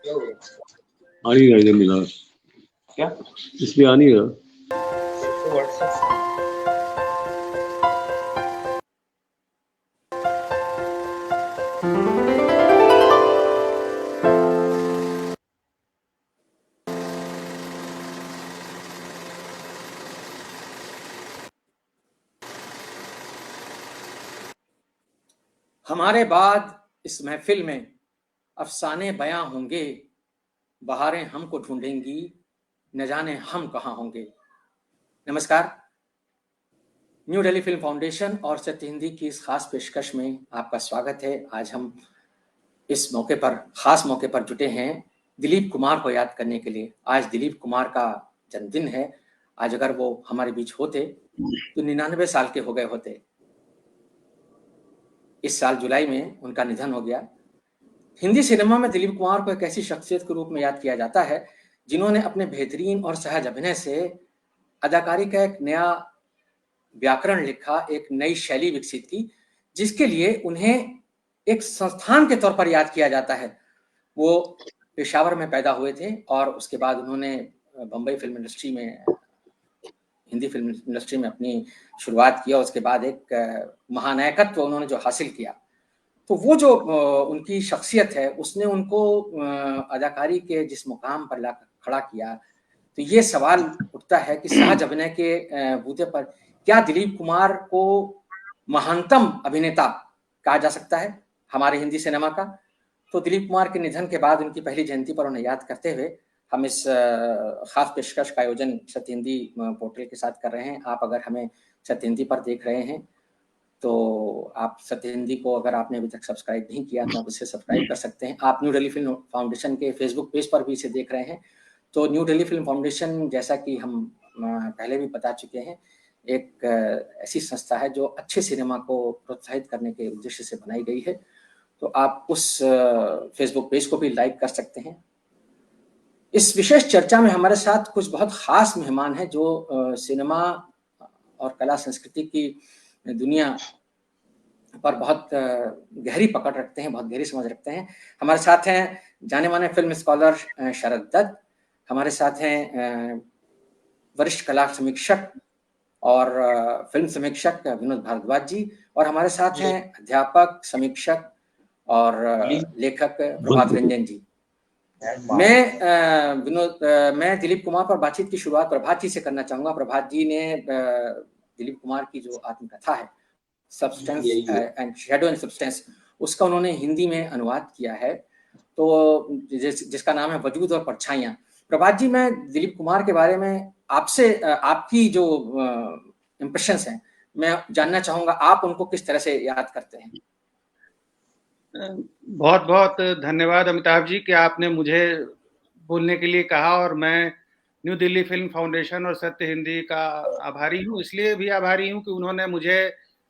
आ नहीं रहा इधर मिला क्या इसमें आ नहीं रहा। हमारे बाद इस महफिल में अफसाने बयां होंगे, बहारें हमको ढूंढेंगी, न जाने हम कहाँ होंगे। नमस्कार, न्यू दिल्ली फिल्म फाउंडेशन और सत्य हिंदी की इस खास पेशकश में आपका स्वागत है। आज हम इस मौके पर, खास मौके पर जुटे हैं दिलीप कुमार को याद करने के लिए। आज दिलीप कुमार का जन्मदिन है। आज अगर वो हमारे बीच होते तो 99 साल के हो गए होते। इस साल जुलाई में उनका निधन हो गया। हिंदी सिनेमा में दिलीप कुमार को एक ऐसी शख्सियत के रूप में याद किया जाता है जिन्होंने अपने बेहतरीन और सहज अभिनय से अदाकारी का एक नया व्याकरण लिखा, एक नई शैली विकसित की, जिसके लिए उन्हें एक संस्थान के तौर पर याद किया जाता है। वो पेशावर में पैदा हुए थे और उसके बाद उन्होंने बम्बई फिल्म इंडस्ट्री में, हिंदी फिल्म इंडस्ट्री में अपनी शुरुआत किया। उसके बाद एक महानायकत्व उन्होंने जो हासिल किया, तो वो जो उनकी शख्सियत है उसने उनको अदाकारी के जिस मुकाम पर ला खड़ा किया। तो ये सवाल उठता है कि सहज अभिनय के बूते पर क्या दिलीप कुमार को महानतम अभिनेता कहा जा सकता है हमारे हिंदी सिनेमा का। तो दिलीप कुमार के निधन के बाद उनकी पहली जयंती पर उन्हें याद करते हुए हम इस खास पेशकश का आयोजन सत्य हिंदी पोर्टल के साथ कर रहे हैं। आप अगर हमें सत्य हिंदी पर देख रहे हैं तो आप सत्य हिंदी को अगर आपने अभी तक सब्सक्राइब नहीं किया तो आप इसे सब्सक्राइब कर सकते हैं। आप न्यू दिल्ली फिल्म फाउंडेशन के फेसबुक पेज पर भी इसे देख रहे हैं तो न्यू दिल्ली फिल्म फाउंडेशन, जैसा कि हम पहले भी बता चुके हैं, एक ऐसी संस्था है जो अच्छे सिनेमा को प्रोत्साहित करने के उद्देश्य से बनाई गई है। तो आप उस फेसबुक पेज को भी लाइक कर सकते हैं। इस विशेष चर्चा में हमारे साथ कुछ बहुत खास मेहमान हैं जो सिनेमा और कला संस्कृति की दुनिया पर बहुत गहरी पकड़ रखते हैं, बहुत गहरी समझ रखते हैं। हमारे साथ हैं जाने माने फिल्म स्कॉलर शरद दत्त, हमारे साथ हैं वरिष्ठ कला समीक्षक और फिल्म समीक्षक विनोद भारद्वाज जी, और हमारे साथ हैं अध्यापक, समीक्षक और लेखक प्रभात रंजन जी। मैं दिलीप कुमार पर बातचीत की शुरुआत प्रभात जी से करना चाहूंगा। प्रभात जी ने दिलीप कुमार की जो आत्मकथा है substance and shadow and substance, उसका उन्होंने हिंदी में अनुवाद किया है, तो जिसका नाम है वजूद और परछाइयां। प्रभात जी, मैं दिलीप कुमार के बारे में आपसे आपकी जो इम्प्रेशंस हैं मैं जानना चाहूंगा। आप उनको किस तरह से याद करते हैं? बहुत बहुत धन्यवाद अमिताभ जी कि आपने मुझे बोलने के लिए कहा, और मैं न्यू दिल्ली फिल्म फाउंडेशन और सत्य हिंदी का आभारी हूँ। इसलिए भी आभारी हूँ कि उन्होंने मुझे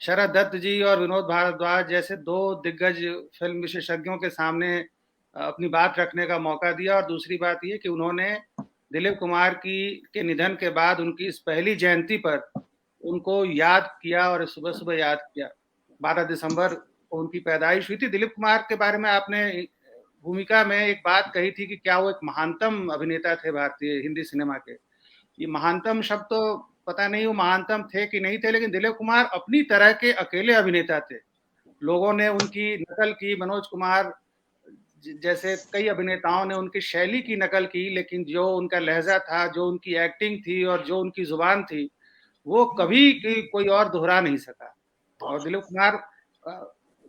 शरद दत्त जी और विनोद भारद्वाज जैसे दो दिग्गज फिल्म विशेषज्ञों के सामने अपनी बात रखने का मौका दिया। और दूसरी बात ये कि उन्होंने दिलीप कुमार के निधन के बाद उनकी इस पहली जयंती पर उनको याद किया और सुबह सुबह याद किया। 12 दिसंबर को उनकी पैदाइश हुई थी। दिलीप कुमार के बारे में आपने भूमिका में एक बात कही थी कि क्या वो एक महानतम अभिनेता थे भारतीय हिंदी सिनेमा के। ये महानतम शब्द तो पता नहीं वो महानतम थे कि नहीं थे, लेकिन दिलीप कुमार अपनी तरह के अकेले अभिनेता थे। लोगों ने उनकी नकल की, मनोज कुमार जैसे कई अभिनेताओं ने उनकी शैली की नकल की, लेकिन जो उनका लहजा था, जो उनकी एक्टिंग थी और जो उनकी जुबान थी, वो कभी कोई और दोहरा नहीं सका। और दिलीप कुमार,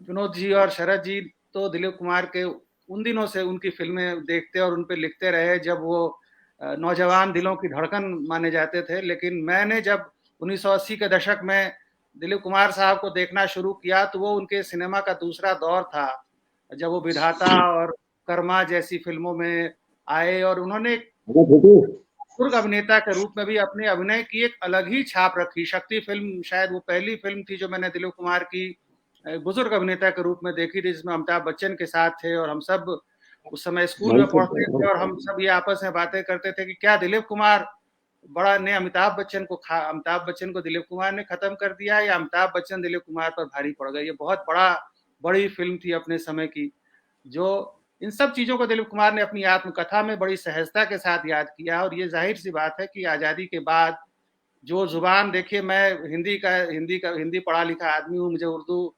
विनोद जी और शरद जी तो दिलीप कुमार के उन दिनों से उनकी फिल्में देखते और उन पे लिखते रहे जब वो नौजवान दिलों की धड़कन माने जाते थे। लेकिन मैंने जब 1980 के दशक में दिलीप कुमार साहब को देखना शुरू किया तो वो उनके सिनेमा का दूसरा दौर था, जब वो विधाता और कर्मा जैसी फिल्मों में आए और उन्होंने बुजुर्ग अभिनेता के रूप में भी अपने अभिनय की एक अलग ही छाप रखी। शक्ति फिल्म शायद वो पहली फिल्म थी जो मैंने दिलीप कुमार की बुजुर्ग अभिनेता के रूप में देखी थी, जिसमें अमिताभ बच्चन के साथ थे और हम सब उस समय स्कूल में पढ़ते थे और हम सब ये आपस में बातें करते थे कि क्या दिलीप कुमार बड़ा ने अमिताभ बच्चन को दिलीप कुमार ने खत्म कर दिया या अमिताभ बच्चन दिलीप कुमार पर भारी पड़ गए। ये बहुत बड़ी फिल्म थी अपने समय की, जो इन सब चीजों को दिलीप कुमार ने अपनी आत्मकथा में बड़ी सहजता के साथ याद किया। और ये जाहिर सी बात है कि आजादी के बाद जो जुबान, देखिए मैं हिंदी पढ़ा लिखा आदमी हूँ, मुझे उर्दू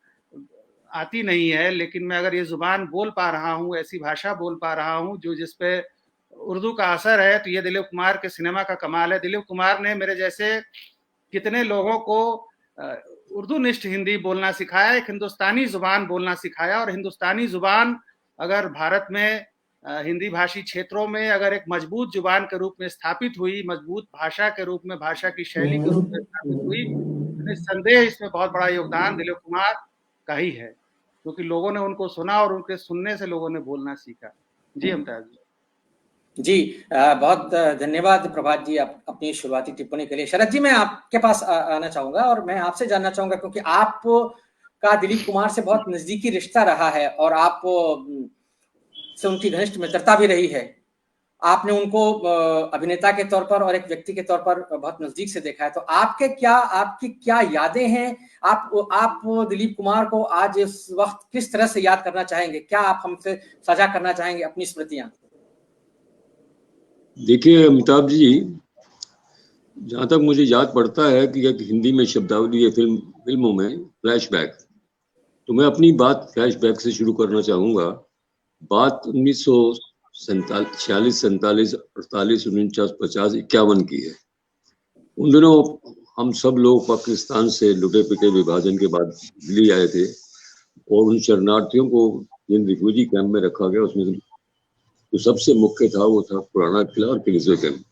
आती नहीं है, लेकिन मैं अगर ये जुबान बोल पा रहा हूँ, ऐसी भाषा बोल पा रहा हूँ जो जिसपे उर्दू का असर है, तो ये दिलीप कुमार के सिनेमा का कमाल है। दिलीप कुमार ने मेरे जैसे कितने लोगों को उर्दू निष्ठ हिंदी बोलना सिखाया, एक हिंदुस्तानी जुबान बोलना सिखाया। और हिंदुस्तानी जुबान अगर भारत में हिंदी भाषी क्षेत्रों में अगर एक मजबूत जुबान के रूप में स्थापित हुई, मजबूत भाषा के रूप में, भाषा की शैली के रूप में स्थापित हुई, निस्संदेह इसमें बहुत बड़ा योगदान दिलीप कुमार का ही है, क्योंकि लोगों ने उनको सुना और उनके सुनने से लोगों ने बोलना सीखा। जी अमिताभ जी। जी, बहुत धन्यवाद प्रभात जी अपनी शुरुआती टिप्पणी के लिए। शरद जी, मैं आपके पास आना चाहूंगा और मैं आपसे जानना चाहूंगा, क्योंकि आप का दिलीप कुमार से बहुत नजदीकी रिश्ता रहा है और आप से उनकी घनिष्ठ मित्रता भी रही है। आपने उनको अभिनेता के तौर पर और एक व्यक्ति के तौर पर बहुत नजदीक से देखा है, तो आपकी क्या यादें हैं? आप दिलीप कुमार को आज इस वक्त किस तरह से याद करना चाहेंगे? क्या आप हमसे साझा करना चाहेंगे अपनी स्मृतियां? देखिए अमिताभ जी, जहां तक मुझे याद पड़ता है कि एक हिंदी में शब्दावली है फिल्मों में फ्लैशबैक, तो मैं अपनी बात फ्लैशबैक से शुरू करना चाहूंगा। बात 1946, 47, 48, 49, 50, 51 की है। उन दिनों हम सब लोग पाकिस्तान से लुटे पिटे विभाजन के बाद दिल्ली आए थे और उन शरणार्थियों को जिन रिफ्यूजी कैंप में रखा गया, उसमें जो सबसे मुख्य था वो था पुराना किला और किलिजवे कैंप।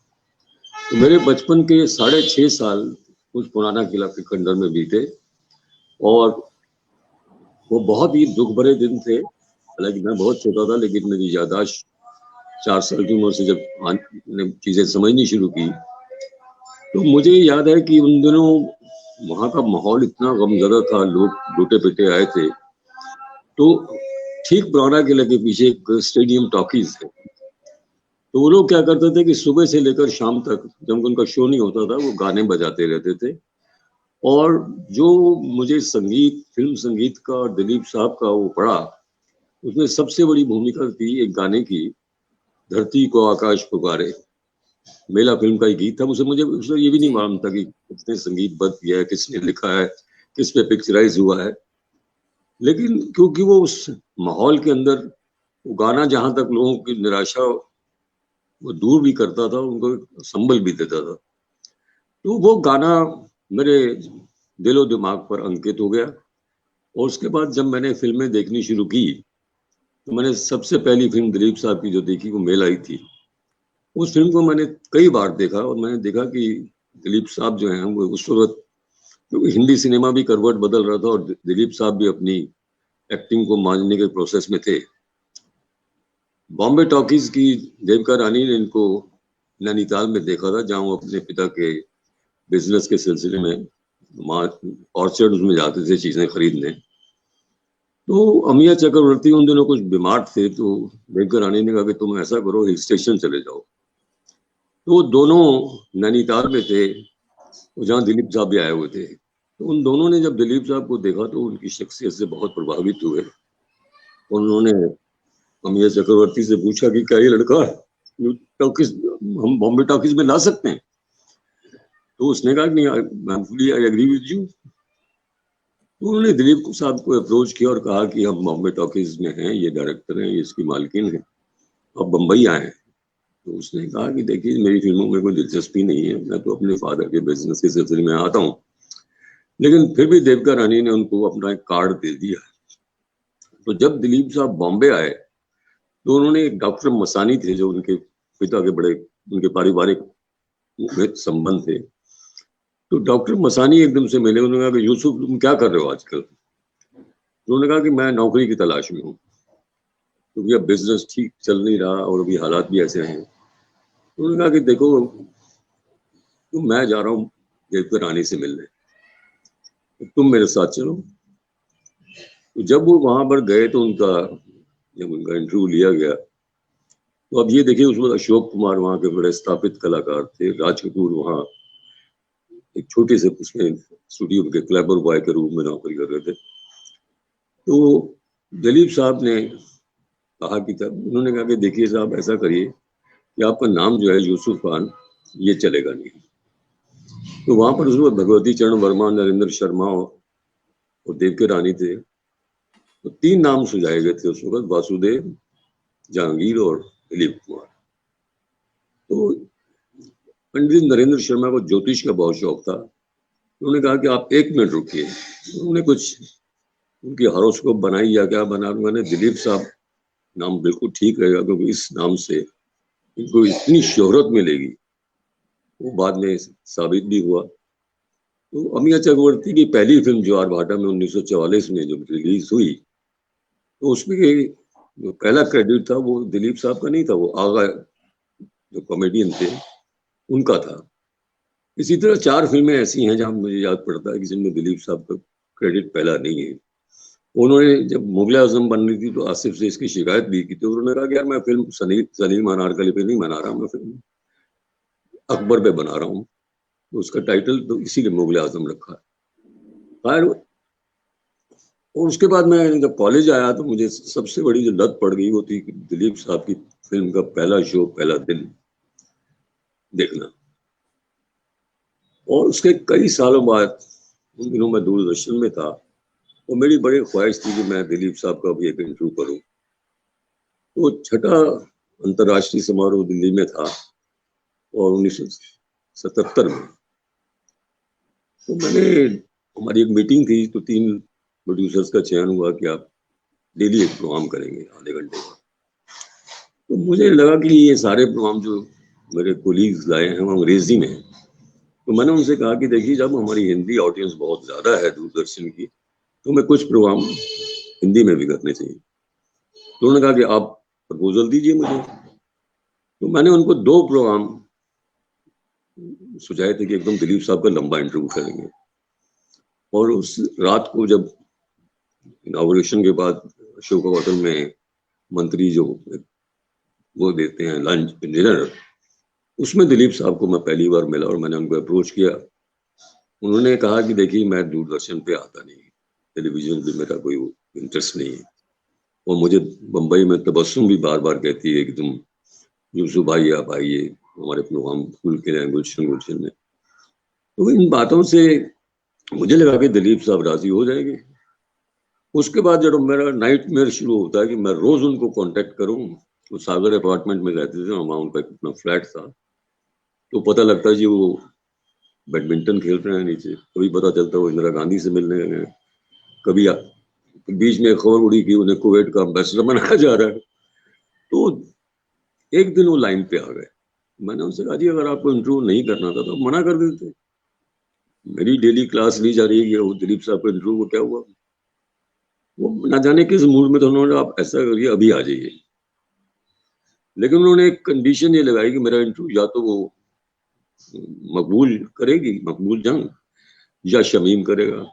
तो मेरे बचपन के 6.5 साल उस पुराना किला के खंडर में बीते और वो बहुत ही दुख भरे दिन थे। हालांकि मैं बहुत छोटा था, लेकिन मेरी याददाश्त 4 साल की उम्र से जब चीजें समझनी शुरू की, तो मुझे याद है कि उन दिनों वहां का माहौल इतना गमजदा था, लोग लूटे पिटे आए थे। तो ठीक पुराना किले के पीछे एक स्टेडियम टॉकीज है, तो वो लोग क्या करते थे कि सुबह से लेकर शाम तक जब उनका शो नहीं होता था, वो गाने बजाते रहते थे। और जो मुझे फिल्म संगीत का और दिलीप साहब का वो पड़ा, उसमें सबसे बड़ी भूमिका थी एक गाने की, धरती को आकाश पुकारे। मेला फिल्म का ही गीत था। मुझे ये भी नहीं मालूम था कि किसने संगीतबद्ध किया है, किसने लिखा है, किस पे पिक्चराइज हुआ है, लेकिन क्योंकि वो उस माहौल के अंदर वो गाना जहां तक लोगों की निराशा वो दूर भी करता था, उनको संबल भी देता था, तो वो गाना मेरे दिलो दिमाग पर अंकित हो गया। और उसके बाद जब मैंने फिल्में देखनी शुरू की, तो मैंने सबसे पहली फिल्म दिलीप साहब की जो देखी वो मेल आई थी। उस फिल्म को मैंने कई बार देखा और मैंने देखा कि दिलीप साहब जो हैं वो उस वक्त, क्योंकि हिंदी सिनेमा भी करवट बदल रहा था और दिलीप साहब भी अपनी एक्टिंग को मांझने के प्रोसेस में थे। बॉम्बे टॉकीज की देविका रानी ने इनको नैनीताल में देखा था, जहां वो अपने पिता के बिजनेस के सिलसिले में ऑर्चर्ड में जाते थे चीजें खरीदने। तो अमिया चक्रवर्ती उन दिनों कुछ बीमार थे, तो देविका रानी ने कहा कि तुम ऐसा करो, हिल स्टेशन चले जाओ। तो वो दोनों नैनीताल में थे, जहाँ दिलीप साहब भी आए हुए थे। तो उन दोनों ने जब दिलीप साहब को देखा तो उनकी शख्सियत से बहुत प्रभावित हुए। उन्होंने अमिया चक्रवर्ती से पूछा कि क्या ये लड़का टॉकीज हम बॉम्बे टॉकीज में ला सकते हैं? तो उसने कहा नहीं, आई एग्री विद यू। तो उन्होंने दिलीप साहब को अप्रोच किया और कहा कि हम बॉम्बे टॉकीज में हैं, ये डायरेक्टर हैं, ये इसकी मालकिन है, अब बम्बई आए हैं। तो उसने कहा कि देखिए मेरी फिल्मों में कोई दिलचस्पी नहीं है, मैं तो अपने फादर के बिजनेस के सिलसिले में आता हूँ। लेकिन फिर भी देविका रानी ने उनको अपना एक कार्ड दे दिया। तो जब दिलीप साहब बॉम्बे आए तो उन्होंने एक डॉक्टर मसानी थे, जो उनके पिता के बड़े उनके पारिवारिक संबंध थे। तो डॉक्टर मसानी एकदम से मिले, उन्होंने कहा कि यूसुफ तुम क्या कर रहे हो आजकल? उन्होंने कहा कि मैं नौकरी की तलाश में हूँ, क्योंकि अब बिजनेस ठीक चल नहीं रहा और अभी हालात भी ऐसे हैं। उन्होंने कहा कि देखो तो मैं जा रहा हूँ देविका रानी से मिलने, तो तुम मेरे साथ चलो। तो जब वो वहां पर गए तो जब उनका इंटरव्यू लिया गया, तो अब ये देखिए उस वक्त अशोक कुमार वहां के बड़े स्थापित कलाकार थे, राज कपूर वहां एक छोटे से उसमें स्टूडियो के क्लेबर बॉय के रूप में नौकरी कर रहे थे। तो दिलीप साहब ने कहा कि तब उन्होंने कहा कि देखिए साहब ऐसा करिए कि आपका नाम जो है यूसुफ खान ये चलेगा नहीं। तो वहां पर उसमें भगवती चरण वर्मा, नरेंद्र शर्मा और देवके रानी थे। तो 3 नाम सुझाए गए थे उस वक्त, वासुदेव, जहांगीर और दिलीप कुमार। तो पंडित नरेंद्र शर्मा को ज्योतिष का बहुत शौक था। उन्होंने कहा कि आप 1 मिनट रुकिए। उन्होंने कुछ उनकी हॉरोस्कोप बनाई या क्या बना, मैंने दिलीप साहब नाम बिल्कुल ठीक रहेगा क्योंकि इस नाम से इनको इतनी शोहरत मिलेगी। वो बाद में साबित भी हुआ। तो अमिया चक्रवर्ती की पहली फिल्म ज्वार भाटा में 1944 में जब रिलीज हुई तो उसमें जो पहला क्रेडिट था वो दिलीप साहब का नहीं था, वो आगा जो कॉमेडियन थे उनका था। इसी तरह 4 फिल्में ऐसी हैं जहां मुझे याद पड़ता है कि जिनमें दिलीप साहब का क्रेडिट पहला नहीं है। उन्होंने जब मुगल आजम बन रही थी तो आसिफ से इसकी शिकायत भी की थी। उन्होंने कहा कि यार मैं फिल्म सलीम अनारकली पे नहीं बना रहा, मैं फिल्म अकबर पे बना रहा हूँ। तो उसका टाइटल तो इसीलिए मुगल आजम रखा है। खैर, और उसके बाद मैं जब कॉलेज आया तो मुझे सबसे बड़ी जो लत पड़ गई वो थी कि दिलीप साहब की फिल्म का पहला शो पहला दिन देखना। और उसके कई सालों बाद, उन दिनों मैं दूरदर्शन में था, तो मेरी बड़ी ख्वाहिश थी कि मैं दिलीप साहब का भी एक इंटरव्यू करूं। तो 6ठा अंतर्राष्ट्रीय समारोह दिल्ली में था और 1977 में। तो हमारी एक मीटिंग थी तो 3 प्रोड्यूसर्स का चयन हुआ कि आप डेली एक प्रोग्राम करेंगे आधे घंटे का। तो मुझे लगा कि ये सारे प्रोग्राम जो मेरे कोलीग्स लाए हैं वो अंग्रेजी में है। तो मैंने उनसे कहा कि देखिए जब हमारी हिंदी ऑडियंस बहुत ज्यादा है दूरदर्शन की, तो मैं कुछ प्रोग्राम हिंदी में भी करने चाहिए। तो उन्होंने कहा कि आप प्रपोजल दीजिए मुझे। तो मैंने उनको 2 प्रोग्राम सुझाए थे कि एकदम दिलीप साहब का लंबा इंटरव्यू करेंगे। और उस रात को जब इनॉग्रेशन के बाद अशोक होटल में मंत्री जो वो देते हैं लंच डिनर, उसमें दिलीप साहब को मैं पहली बार मिला और मैंने उनको अप्रोच किया। उन्होंने कहा कि देखिए मैं दूरदर्शन पे आता नहीं, टेलीविजन पे मेरा कोई इंटरेस्ट नहीं है। और मुझे बम्बई में तबस्सुम भी बार बार कहती है कि तुम यूसुफ भाई आप आइए हमारे प्रोग्राम फूल के लिए गुलशन गुलशन में। तो इन बातों से मुझे लगा कि दिलीप साहब राजी हो जाएंगे। उसके बाद जब मेरा नाइटमेयर शुरू होता है कि मैं रोज उनको कांटेक्ट करूं। वो सागर अपार्टमेंट में रहते थे, वहां उनका अपना फ्लैट था। तो पता लगता है जी वो बैडमिंटन खेल रहे हैं नीचे, कभी पता चलता वो इंदिरा गांधी से मिलने गए, कभी बीच में खबर उड़ी कि उन्हें कुवैत का एम्बेसडर बनाया जा रहा है। तो एक दिन वो लाइन पे आ गए। मैंने उनसे कहा जी अगर आपको इंटरव्यू नहीं करना था तो मना कर देते। मेरी डेली क्लास ली जा रही है, वो दिलीप साहब का इंटरव्यू को क्या हुआ। वो ना जाने किस मूड में तो उन्होंने आप ऐसा करिए अभी आ जाइए। लेकिन उन्होंने एक कंडीशन ये लगाई कि मेरा इंटरव्यू या तो वो मकबूल करेगी, मकबूल जंग, या शमीम करेगा।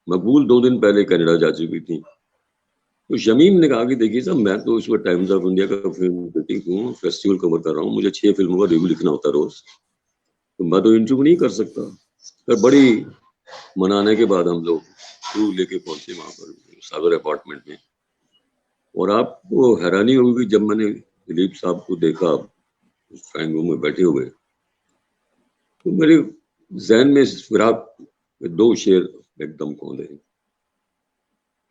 मकबूल 2 दिन पहले कनाडा जा चुकी थी। तो शमीम ने कहा कि देखिए साहब मैं तो इस वक्त टाइम्स ऑफ इंडिया का फिल्म क्रिटिक हूँ, फेस्टिवल कवर कर रहा हूँ, मुझे 6 फिल्मों का रिव्यू लिखना होता रोज, तो मैं तो इंटरव्यू नहीं कर सकता। पर बड़ी मनाने के बाद हम लोग क्रू लेके पहुंचे वहां पर सागर अपार्टमेंट में। और आपको हैरानी होगी जब मैंने दिलीप साहब को देखा ड्राइंग रूम में बैठे हुए, तो मेरे जहन में फिराक 2 शेर एकदम कौंधे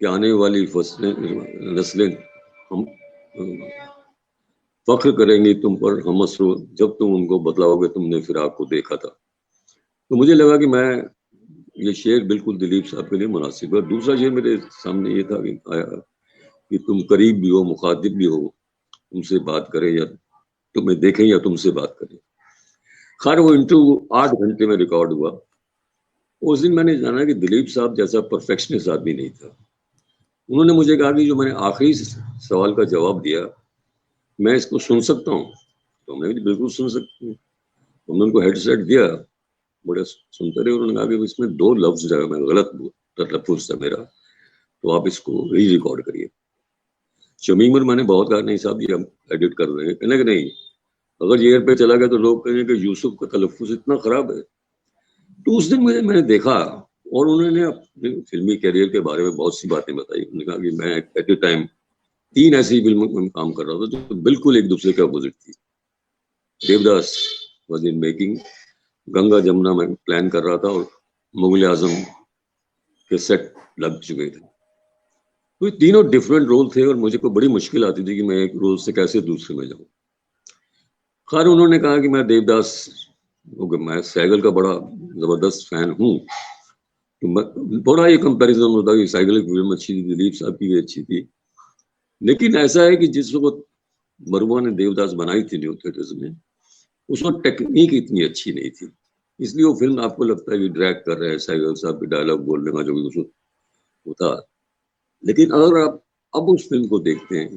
कि आने वाली नस्लें हम फख्र करेंगी तुम पर, हम असरो जब तुम उनको बतलाओगे तुमने फिराक को देखा था। तो मुझे लगा कि मैं ये शेर बिल्कुल दिलीप साहब के लिए मुनासिब है। दूसरा शेर मेरे सामने ये था कि आया कि तुम करीब भी हो, मुखातिब भी हो, तुमसे बात करें या तुम्हें देखें या तुमसे बात करें। खैर वो इंटरव्यू 8 घंटे में रिकॉर्ड हुआ। उस दिन मैंने जाना कि दिलीप साहब जैसा परफेक्शनिस्ट आदमी नहीं था। उन्होंने मुझे कहा कि जो मैंने आखिरी सवाल का जवाब दिया मैं इसको सुन सकता हूँ। तो हमने बिल्कुल सुन सकते हैं। हमने उनको हेडसेट दिया, बड़े सुनते रहे। उन्होंने कहा कि इसमें 2 लफ्ज जो है मैं गलत तलफ्फुज़ था मेरा, तो आप इसको री रिकॉर्ड करिए। शमीम और मैंने बहुत कहा नहीं साहब ये हम एडिट कर रहे हैं। कहने कि नहीं, अगर ये एयर पे चला गया तो लोग कहेंगे कि यूसुफ का तलफ्फुज़ इतना खराब है। तो उस दिन मैंने देखा और उन्होंने अपने फिल्मी कैरियर के बारे में बहुत सी बातें बताई। उन्होंने कहा कि मैं एट ए टाइम 3 ऐसी फिल्मों में काम कर रहा था जो बिल्कुल एक दूसरे के अपोजिट थी। Devdas was in making, Ganga Jamuna में प्लान कर रहा था और मुगल आजम के सेट लग चुके थे। तो ये तीनों डिफरेंट रोल थे और मुझे को बड़ी मुश्किल आती थी कि मैं एक रोल से कैसे दूसरे में जाऊं। खैर उन्होंने कहा कि मैं देवदास, मैं सैगल का बड़ा जबरदस्त फैन हूँ, तो थोड़ा ये कंपैरिजन होता कि सैगल की फिल्म अच्छी थी, दिलीप साहब की भी अच्छी थी। लेकिन ऐसा है कि जिस वक्त बरुआ ने देवदास बनाई थी न्यू थिएटर्स में, उस वक्त टेक्निक इतनी अच्छी नहीं थी, इसलिए वो फिल्म आपको लगता है कि ड्रैग कर रहे हैं, सैगल साहब के डायलॉग बोलने का जो भी कुछ होता। लेकिन अगर आप अब उस फिल्म को देखते हैं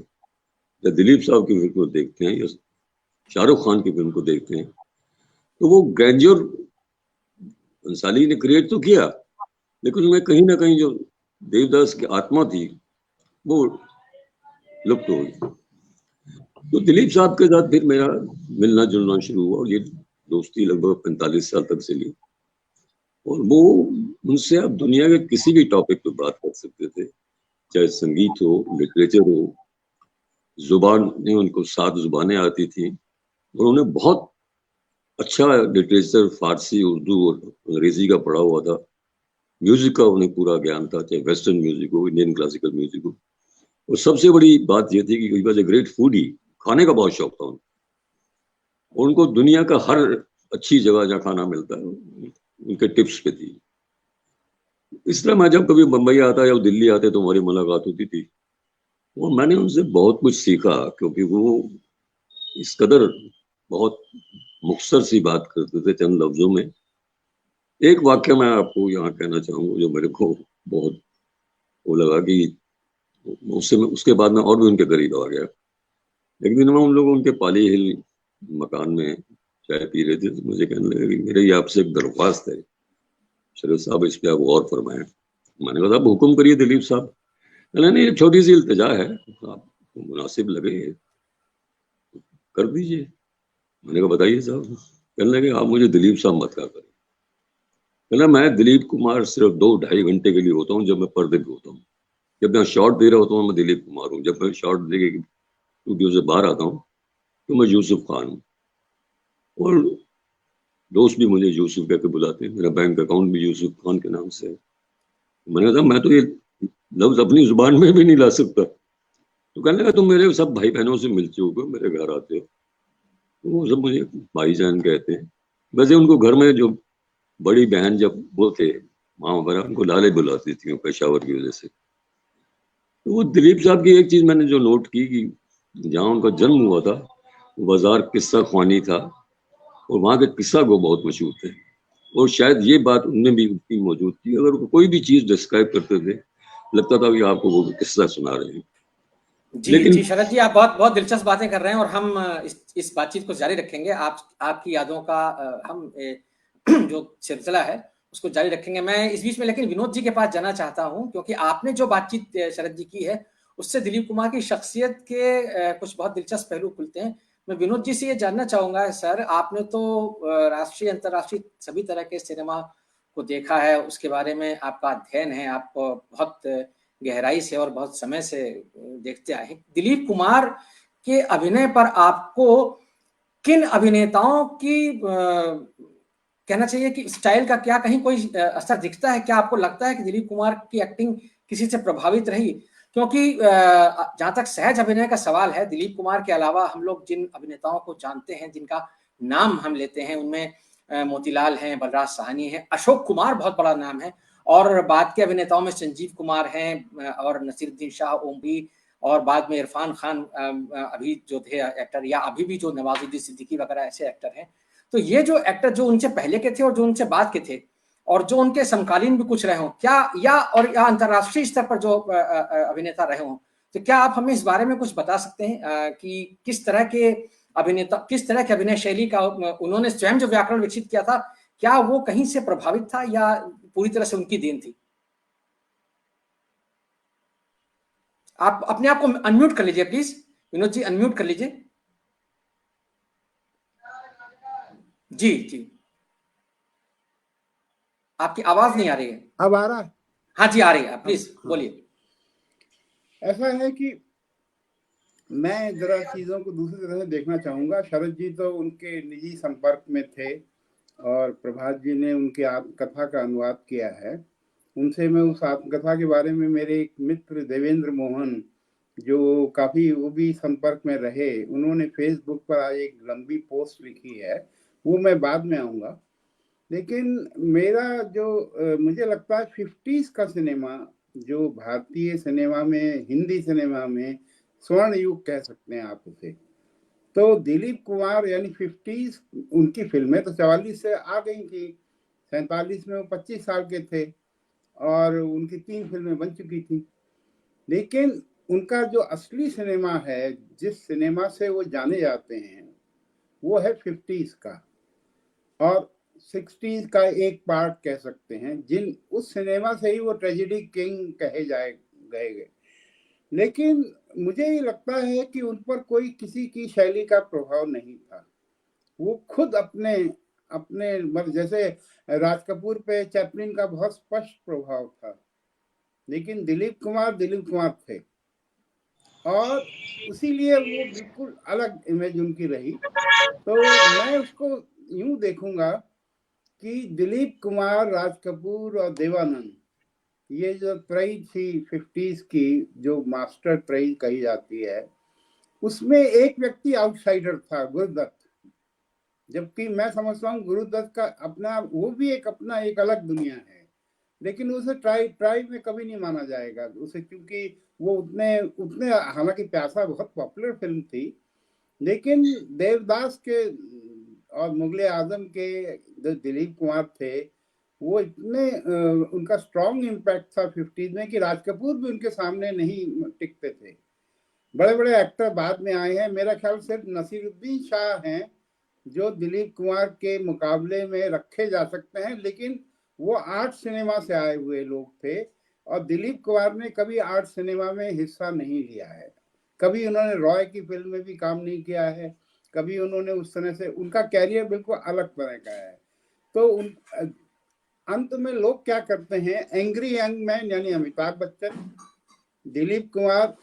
या दिलीप साहब की फिल्म को देखते हैं या शाहरुख खान की फिल्म को देखते हैं, तो वो ग्रैंड्योर अंसारी ने क्रिएट तो किया, लेकिन उसमें कहीं ना कहीं जो देवदास की आत्मा थी वो लुप्त हो गई। तो दिलीप साहब के साथ फिर मेरा मिलना जुलना शुरू हुआ और ये दोस्ती लगभग 45 साल तक चली। और वो उनसे आप दुनिया के किसी भी टॉपिक पे बात कर सकते थे, चाहे संगीत हो, लिटरेचर हो, जुबान ने उनको 7 जुबानें आती थी और उन्हें बहुत अच्छा लिटरेचर फारसी, उर्दू और अंग्रेजी का पढ़ा हुआ था। म्यूजिक का उन्हें पूरा ज्ञान था, चाहे वेस्टर्न म्यूजिक हो, इंडियन क्लासिकल म्यूजिक हो। और सबसे बड़ी बात यह थी कि he was a great foodie, खाने का बहुत शौक था उनको। और उनको दुनिया का हर अच्छी जगह जहाँ खाना मिलता है उनके टिप्स पे थी। इसलिए मैं जब कभी मुंबई आता या दिल्ली आते तो हमारी मुलाकात होती थी और मैंने उनसे बहुत कुछ सीखा, क्योंकि वो इस कदर बहुत मुख्तसर सी बात करते थे चंद लफ्जों में। एक वाक्य मैं आपको यहाँ कहना चाहूंगा जो मेरे को बहुत वो लगा कि उससे उसके बाद मैं और भी उनके करीब आ गया। एक दिन मैं उन लोगों उनके पाली हिल मकान में चाय पी रहे थे तो मुझे कहने लगे कि मेरे ये आपसे एक दरख्वास्त है शरद साहब, इस पे आप गौर फरमाएं। मैंने कहा साहब हुक्म करिए दिलीप साहब। कहने नहीं, एक छोटी सी इल्तिजा है, आपको मुनासिब लगे कर दीजिए। मैंने कहा बताइए साहब। कहने लगे आप मुझे दिलीप साहब मत कहा करें। कहना मैं दिलीप कुमार सिर्फ 2-2.5 घंटे के लिए होता हूँ जब मैं पर्दे पे होता हूँ। जब मैं शॉट दे रहा होता हूँ मैं दिलीप कुमार हूँ, जब मैं शॉट दे के स्टूडियो से बाहर आता हूँ तो मैं यूसुफ खान हूँ। और दोस्त भी मुझे यूसुफ कहकर बुलाते हैं, मेरा बैंक अकाउंट भी यूसुफ खान के नाम से है। मैंने कहा मैं तो ये लफ्ज अपनी जुबान में भी नहीं ला सकता। तो कहने लगा तुम मेरे सब भाई बहनों से मिलते हो, मेरे घर आते हो, तो वो सब मुझे भाईजान कहते हैं। वैसे उनको घर में जो बड़ी बहन जब वो थे माँ वगैरह, उनको लाले बुलाती थी पेशावर की वजह से। तो वो दिलीप साहब की एक चीज मैंने जो नोट की कि जहाँ उनका जन्म हुआ था बाजार किस्सा ख्वानी था और वहाँ के किस्सा को बहुत मशहूर थे। और शायद ये बात उनमें भी उतनी मौजूद थी, अगर वो कोई भी चीज डिस्क्राइब करते थे लगता था कि आपको वो किस्सा सुना रहे हैं। जी लेकिन जी शरद जी, आप बहुत बहुत दिलचस्प बातें कर रहे हैं और हम इस बातचीत को जारी रखेंगे। आपकी यादों का हम जो सिलसिला है उसको जारी रखेंगे। मैं इस बीच में लेकिन विनोद जी के पास जाना चाहता हूं, क्योंकि आपने जो बातचीत शरद जी की है उससे दिलीप कुमार की शख्सियत के कुछ बहुत दिलचस्प पहलू खुलते हैं। मैं विनोद जी से ये जानना चाहूंगा, सर आपने तो राष्ट्रीय अंतर्राष्ट्रीय सभी तरह के सिनेमा को देखा है, उसके बारे में आपका अध्ययन है, आप बहुत गहराई से और बहुत समय से देखते आए हैं। दिलीप कुमार के अभिनय पर आपको किन अभिनेताओं की कहना चाहिए कि स्टाइल का क्या कहीं कोई असर दिखता है? क्या आपको लगता है कि दिलीप कुमार की एक्टिंग किसी से प्रभावित रही? क्योंकि जहां तक सहज अभिनय का सवाल है, दिलीप कुमार के अलावा हम लोग जिन अभिनेताओं को जानते हैं, जिनका नाम हम लेते हैं, उनमें मोतीलाल हैं, बलराज साहनी हैं, अशोक कुमार बहुत बड़ा नाम है, और बाद के अभिनेताओं में संजीव कुमार हैं और नसीरुद्दीन शाह, ओम भी, और बाद में इरफान खान अभी जो थे एक्टर, या अभी भी जो नवाजुद्दीन सिद्दीकी वगैरह ऐसे एक्टर हैं। तो ये जो एक्टर जो उनसे पहले के थे और जो उनसे बाद के थे और जो उनके समकालीन भी कुछ रहे हों, क्या या अंतर्राष्ट्रीय स्तर पर जो अभिनेता रहे हों, तो क्या आप हमें इस बारे में कुछ बता सकते हैं कि किस तरह के अभिनेता, किस तरह की अभिनय शैली का उन्होंने स्वयं जो व्याकरण विकसित किया था, क्या वो कहीं से प्रभावित था या पूरी तरह से उनकी देन थी? आप अपने आप को अनम्यूट कर लीजिए प्लीज, विनोद जी अनम्यूट कर लीजिए। जी जी, आपकी आवाज नहीं आ रही है। अब आ रहा है? हाँ जी आ रही है, प्लीज बोलिए। ऐसा है कि मैं जरा चीज़ों को दूसरी तरह से देखना चाहूँगा। शरद जी तो उनके निजी संपर्क में थे और प्रभात जी ने उनकी आत्मकथा का अनुवाद किया है। उनसे मैं उस आत्मकथा के बारे में, मेरे एक मित्र देवेंद्र मोहन जो काफ़ी वो भी संपर्क में रहे, उन्होंने फेसबुक पर आज एक लंबी पोस्ट लिखी है, वो मैं बाद में आऊँगा। लेकिन मेरा जो मुझे लगता है 50s का सिनेमा, जो भारतीय सिनेमा में, हिंदी सिनेमा में स्वर्ण युग कह सकते हैं आप उसे, तो दिलीप कुमार यानी 50s, उनकी फिल्में तो 44 से आ गई थी, 47 में वो 25 साल के थे और उनकी 3 फिल्में बन चुकी थी। लेकिन उनका जो असली सिनेमा है, जिस सिनेमा से वो जाने जाते हैं, वो है 50s का और 60s का एक पार्ट कह सकते हैं, जिन उस सिनेमा से ही वो ट्रेजेडी किंग कहे गए। लेकिन मुझे ये लगता है कि उन पर कोई किसी की शैली का प्रभाव नहीं था। वो खुद अपने अपने जैसे राज कपूर पे चैपलिन का बहुत स्पष्ट प्रभाव था, लेकिन दिलीप कुमार थे और इसीलिए वो बिल्कुल अलग इमेज उनकी रही। तो मैं उसको यूं देखूंगा कि दिलीप कुमार, राज कपूर और देवानंद, ये जो त्रयी थी 50s की, जो मास्टर त्रयी कही जाती है, उसमें एक व्यक्ति आउटसाइडर था, गुरुदत्त। जबकि मैं समझता हूँ गुरुदत्त का अपना, वो भी एक अपना एक अलग दुनिया है, लेकिन उसे ट्राई में कभी नहीं माना जाएगा उसे, क्योंकि वो उतने उतने हालांकि प्यासा बहुत पॉपुलर फिल्म थी, लेकिन देवदास के और मुगले आजम के जो दिलीप कुमार थे, वो इतने उनका स्ट्रॉन्ग इम्पैक्ट था 50s में कि राज कपूर भी उनके सामने नहीं टिकते थे। बड़े बड़े एक्टर बाद में आए हैं, मेरा ख्याल सिर्फ नसीरुद्दीन शाह हैं जो दिलीप कुमार के मुकाबले में रखे जा सकते हैं, लेकिन वो आर्ट सिनेमा से आए हुए लोग थे और दिलीप कुमार ने कभी आर्ट सिनेमा में हिस्सा नहीं लिया है। कभी उन्होंने रॉय की फिल्म में भी काम नहीं किया है, कभी उन्होंने उस तरह से, उनका कैरियर बिल्कुल अलग तरह का है। तो अंत में लोग क्या करते हैं, एंग्री यंग मैन यानी अमिताभ बच्चन, दिलीप कुमार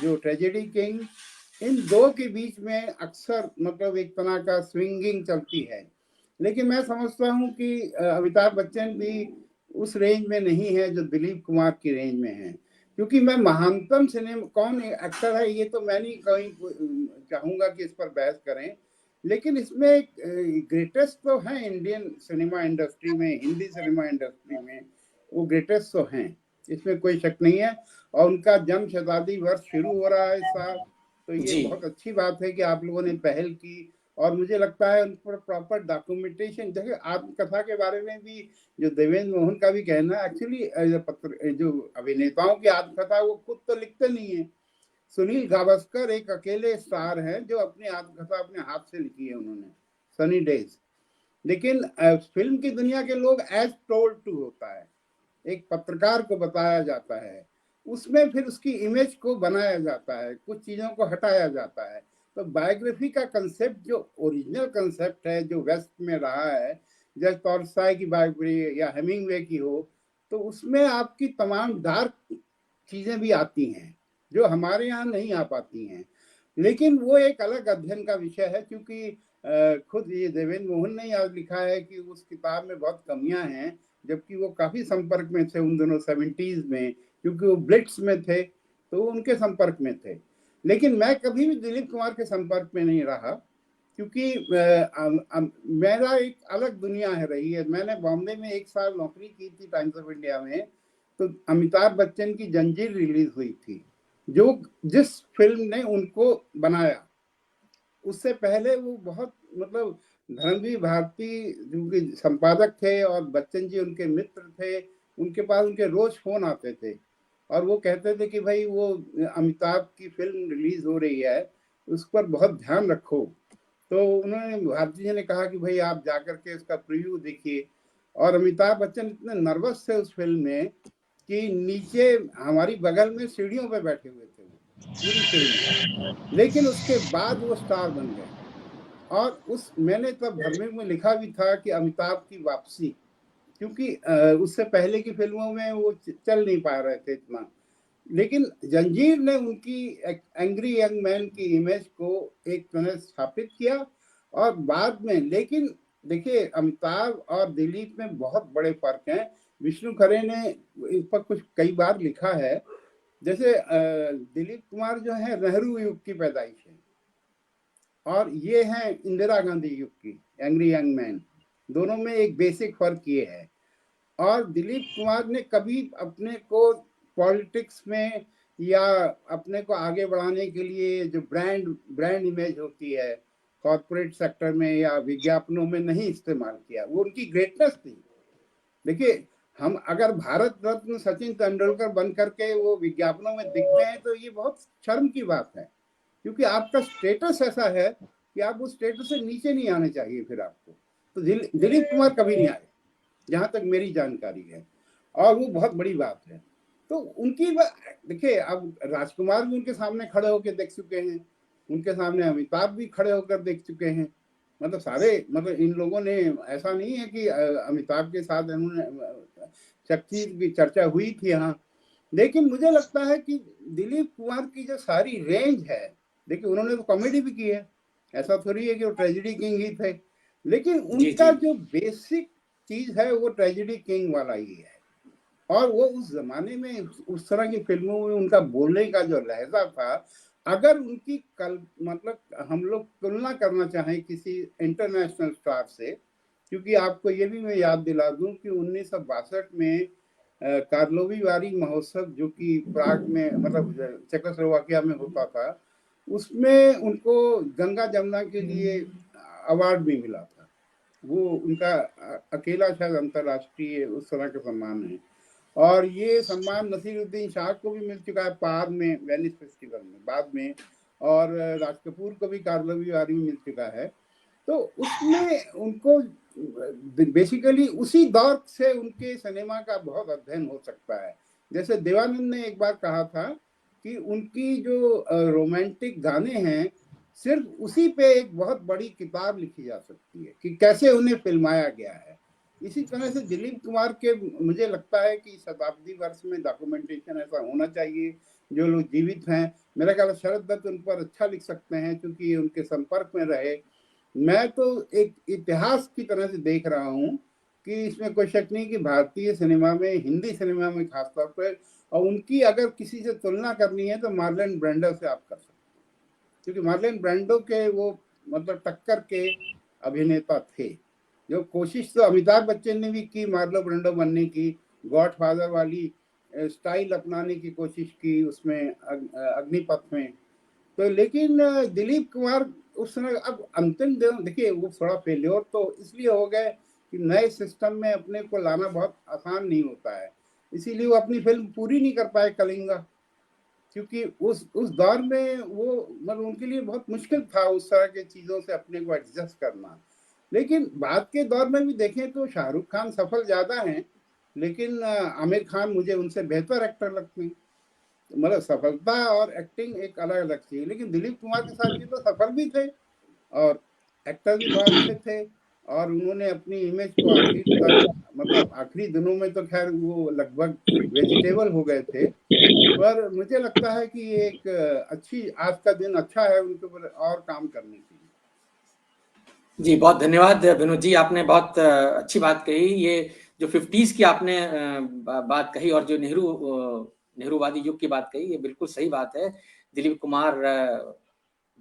जो ट्रेजेडी किंग, इन दो के बीच में अक्सर मतलब एक तरह का स्विंगिंग चलती है। लेकिन मैं समझता हूँ कि अमिताभ बच्चन भी उस रेंज में नहीं है जो दिलीप कुमार की रेंज में है, क्योंकि मैं महानतम सिनेमा कौन एक्टर है ये तो मैं नहीं कहीं चाहूंगा कि इस पर बहस करें, लेकिन इसमें ग्रेटेस्ट तो है इंडियन सिनेमा इंडस्ट्री में, हिंदी सिनेमा इंडस्ट्री में वो ग्रेटेस्ट तो हैं, इसमें कोई शक नहीं है। और उनका जन्म शताब्दी वर्ष शुरू हो रहा है इस साल, तो ये बहुत अच्छी बात है कि आप लोगों ने पहल की। और मुझे लगता है उन पर प्रॉपर डॉक्यूमेंटेशन, देखिए आत्मकथा के बारे में भी जो देवेंद्र मोहन का भी कहना है, एक्चुअली जो अभिनेताओं की आत्मकथा वो खुद तो लिखते नहीं है। सुनील गावस्कर एक अकेले स्टार हैं जो अपनी आत्मकथा अपने हाथ से लिखी है उन्होंने, सनी डेज। लेकिन फिल्म की दुनिया के लोग एज टोल्ड टू होता है, एक पत्रकार को बताया जाता है, उसमें फिर उसकी इमेज को बनाया जाता है, कुछ चीज़ों को हटाया जाता है। तो बायोग्राफी का कंसेप्ट जो ओरिजिनल कंसेप्ट है जो वेस्ट में रहा है, जैसे टॉलस्टॉय की बायोग्राफी या हेमिंगवे की हो, तो उसमें आपकी तमाम डार्क चीज़ें भी आती हैं जो हमारे यहाँ नहीं आ पाती हैं। लेकिन वो एक अलग अध्ययन का विषय है, क्योंकि खुद ये देवेंद्र मोहन ने आज लिखा है कि उस किताब में बहुत कमियां हैं, जबकि वो काफी संपर्क में थे उन दोनों 70s में, क्योंकि वो ब्लिट्स में थे तो वो उनके संपर्क में थे। लेकिन मैं कभी भी दिलीप कुमार के संपर्क में नहीं रहा, क्योंकि मेरा एक अलग दुनिया है रही है। मैंने बॉम्बे में 1 साल नौकरी की थी टाइम्स ऑफ इंडिया में, तो अमिताभ बच्चन की जंजीर रिलीज हुई थी, जो जिस फिल्म ने उनको बनाया। उससे पहले वो बहुत मतलब धर्मवीर भारती जो कि संपादक थे और बच्चन जी उनके मित्र थे, उनके पास उनके रोज फोन आते थे और वो कहते थे कि भाई वो अमिताभ की फिल्म रिलीज हो रही है, उस पर बहुत ध्यान रखो। तो उन्होंने, भारती जी ने कहा कि भाई आप जाकर के उसका प्रीव्यू देखिए। और अमिताभ बच्चन इतने नर्वस थे उस फिल्म में कि नीचे हमारी बगल में सीढ़ियों पे बैठे हुए थे पूरी फिल्म, लेकिन उसके बाद वो स्टार बन गए। और मैंने तब धर्मेंद्र में लिखा भी था कि अमिताभ की वापसी, क्योंकि उससे पहले की फिल्मों में वो चल नहीं पा रहे थे इतना, लेकिन जंजीर ने उनकी एंग्री यंग मैन की इमेज को एक तरह स्थापित किया। और बाद में लेकिन देखिए, अमिताभ और दिलीप में बहुत बड़े फर्क हैं। विष्णु खरे ने इस पर कुछ कई बार लिखा है। जैसे दिलीप कुमार जो है नेहरू युग की पैदाइश है और ये है इंदिरा गांधी युग की एंग्री यंग मैन। दोनों में एक बेसिक फर्क ये है। और दिलीप कुमार ने कभी अपने को पॉलिटिक्स में या अपने को आगे बढ़ाने के लिए जो ब्रांड इमेज होती है कॉर्पोरेट सेक्टर में या विज्ञापनों में नहीं इस्तेमाल किया। वो उनकी ग्रेटनेस थी। देखिए, हम अगर भारत रत्न सचिन तेंदुलकर बन करके वो विज्ञापनों में दिखते हैं तो ये बहुत शर्म की बात है, क्योंकि आपका स्टेटस ऐसा है कि आप उस स्टेटस से नीचे नहीं आने चाहिए फिर आपको। तो दिलीप कुमार कभी नहीं आए जहां तक मेरी जानकारी है, और वो बहुत बड़ी बात है। तो उनकी देखिए, अब राजकुमार भी उनके सामने खड़े होकर देख चुके हैं, उनके सामने अमिताभ भी खड़े होकर देख चुके हैं। मतलब सारे, मतलब इन लोगों ने, ऐसा नहीं है कि अमिताभ के साथ उन्होंने शक्ति की चर्चा हुई थी यहाँ। लेकिन मुझे लगता है कि दिलीप कुमार की जो सारी रेंज है, देखिए उन्होंने तो कॉमेडी भी की है, ऐसा थोड़ी है कि वो ट्रेजेडी किंग ही थे, लेकिन उनका जो बेसिक चीज है वो ट्रेजेडी किंग वाला ही है। और वो उस जमाने में उस तरह की फिल्मों में उनका बोलने का जो लहजा था, अगर उनकी मतलब हम लोग तुलना करना चाहें किसी इंटरनेशनल स्टार से, क्योंकि आपको ये भी मैं याद दिला दूं कि 1962 में कार्लोवी वारी महोत्सव जो कि प्राग में, मतलब चेकोस्लोवाकिया में होता था, उसमें उनको गंगा जमुना के लिए अवार्ड भी मिला था। वो उनका अकेला शायद अंतर्राष्ट्रीय उस तरह का सम्मान है। और ये सम्मान नसीरुद्दीन शाह को भी मिल चुका है बाद में, वेनिस फेस्टिवल में बाद में, और राज कपूर को भी कार्लोवी वारी में मिल चुका है। तो उसमें उनको बेसिकली उसी दौर से उनके सिनेमा का बहुत अध्ययन हो सकता है। जैसे देवानंद ने एक बार कहा था कि उनकी जो रोमांटिक गाने हैं, सिर्फ उसी पे एक बहुत बड़ी किताब लिखी जा सकती है कि कैसे उन्हें फिल्माया गया है। इसी तरह से दिलीप कुमार के, मुझे लगता है कि शताब्दी वर्ष में डॉक्यूमेंटेशन ऐसा होना चाहिए। जो लोग जीवित हैं, मेरा ख्याल शरद दत्त उन पर अच्छा लिख सकते हैं क्योंकि उनके संपर्क में रहे। मैं तो एक इतिहास की तरह से देख रहा हूँ कि इसमें कोई शक नहीं कि भारतीय सिनेमा में, हिंदी सिनेमा में खासतौर पर, और उनकी अगर किसी से तुलना करनी है तो मार्लन ब्रांडो से आप कर सकते हैं, क्योंकि मार्लन ब्रांडो के वो मतलब टक्कर के अभिनेता थे। जो कोशिश तो अमिताभ बच्चन ने भी की मार्लन ब्रांडो बनने की, गॉडफादर वाली स्टाइल अपनाने की कोशिश की उसमें, अग्निपथ में। तो लेकिन दिलीप कुमार उस समय, अब अंतिम दिन देखिए वो थोड़ा फेल्योर तो इसलिए हो गए कि नए सिस्टम में अपने को लाना बहुत आसान नहीं होता है, इसीलिए वो अपनी फिल्म पूरी नहीं कर पाए कलिंगा, क्योंकि उस दौर में वो मतलब उनके लिए बहुत मुश्किल था उस तरह के चीजों से अपने को एडजस्ट करना। लेकिन बाद के दौर में भी देखें तो शाहरुख खान सफल ज्यादा हैं, लेकिन आमिर खान मुझे उनसे बेहतर एक्टर लगते हैं। मतलब सफलता और एक्टिंग एक अलग अलग चीज है। लेकिन दिलीप कुमार के साथ ये तो सफल भी थे और एक्टर भी बहुत अच्छे थे, और उन्होंने अपनी इमेज को आखिर तक, मतलब आखिरी दिनों में तो खैर वो लगभग वेजिटेबल हो गए थे, पर मुझे लगता है कि ये एक अच्छी, आज का दिन अच्छा है उनके ऊपर और काम करने के लिए। जी बहुत धन्यवाद विनोद जी, आपने बहुत अच्छी बात कही। ये जो 50s की आपने बात कही और जो नेहरूवादी युग की बात कही, ये बिल्कुल सही बात है। दिलीप कुमार,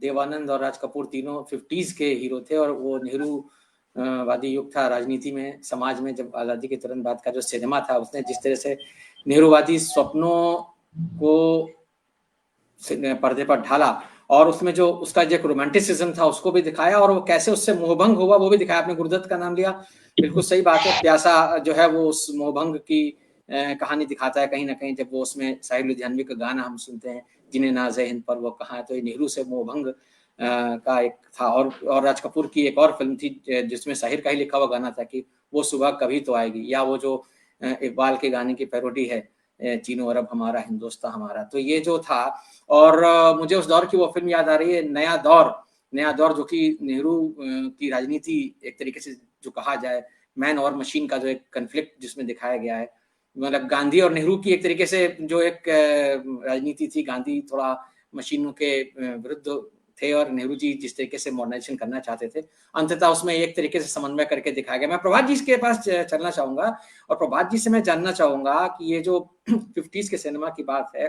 देवानंद और राज कपूर तीनों 50s के हीरो थे, और वो नेहरू वादी युग था राजनीति में, समाज में। जब आज़ादी के तुरंत बाद का जो सिनेमा था, उसने जिस तरह से नेहरूवादी स्वप्नों को पर्दे पर ढाला, और उसमें जो उसका जो रोमांटिसिज्म था उसको भी दिखाया, और वो कैसे उससे मोहभंग हुआ वो भी दिखाया। आपने गुरुदत्त का नाम लिया, बिल्कुल सही बात है। प्यासा जो है वो उस मोहभंग की कहानी दिखाता है कहीं ना कहीं, जब वो उसमें साहिर लुधियानवी का गाना हम सुनते हैं, जिन्हें नाज़ हिंद पर वो कहाँ है, तो ये नेहरू से मोहभंग का एक था। और राज कपूर की एक और फिल्म थी जिसमें साहिर का ही लिखा हुआ गाना था कि वो सुबह कभी तो आएगी, या वो जो इकबाल के गाने की पैरोडी है, चीनो अरब हमारा हिंदुस्तान हमारा। तो ये जो था, और मुझे उस दौर की वो फिल्म याद आ रही है, नया दौर, जो कि नेहरू की राजनीति एक तरीके से जो कहा जाए, मैन और मशीन का जो एक कन्फ्लिक्ट जिसमें दिखाया गया है, मतलब गांधी और नेहरू की एक तरीके से जो एक राजनीति थी, गांधी थोड़ा मशीनों के विरुद्ध थे और नेहरू जी जिस तरीके से मॉडर्नाइजेशन करना चाहते थे, अंततः उसमें एक तरीके से समन्वय करके दिखाया गया। मैं प्रभात जी के पास चलना चाहूंगा और प्रभात जी से मैं जानना चाहूंगा कि ये जो 50s के सिनेमा की बात है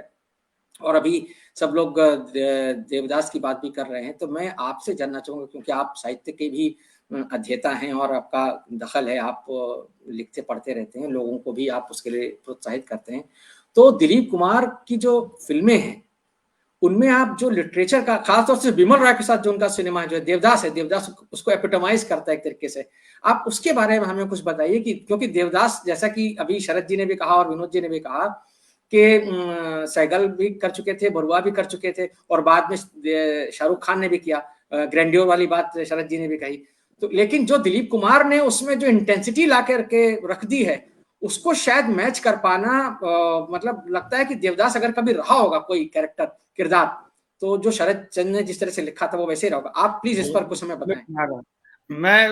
और अभी सब लोग देवदास की बात भी कर रहे हैं, तो मैं आपसे जानना चाहूंगा, क्योंकि आप साहित्य के भी अध्येता हैं और आपका दखल है, आप लिखते पढ़ते रहते हैं, लोगों को भी आप उसके लिए प्रोत्साहित करते हैं। तो दिलीप कुमार की जो फिल्में हैं उनमें आप जो लिटरेचर का, खासतौर से विमल राय के साथ जो उनका सिनेमा है, जो देवदास है, देवदास उसको एपिटमाइज करता है एक तरीके से, आप उसके बारे में हमें कुछ बताइए कि क्योंकि देवदास, जैसा कि अभी शरद जी ने भी कहा और विनोद जी ने भी कहा कि सहगल भी कर चुके थे, बरुआ भी कर चुके थे और बाद में शाहरुख खान ने भी किया, ग्रैंडियोर वाली बात शरद जी ने भी कही, तो लेकिन जो दिलीप कुमार ने उसमें जो इंटेंसिटी ला के रख दी है उसको शायद मैच कर पाना, मतलब लगता है कि देवदास अगर कभी रहा होगा कोई कैरेक्टर, किरदार, तो जो शरद चंद्र ने जिस तरह से लिखा था वो वैसे ही रहा होगा। आप प्लीज इस पर कुछ हमें बताएं। मैं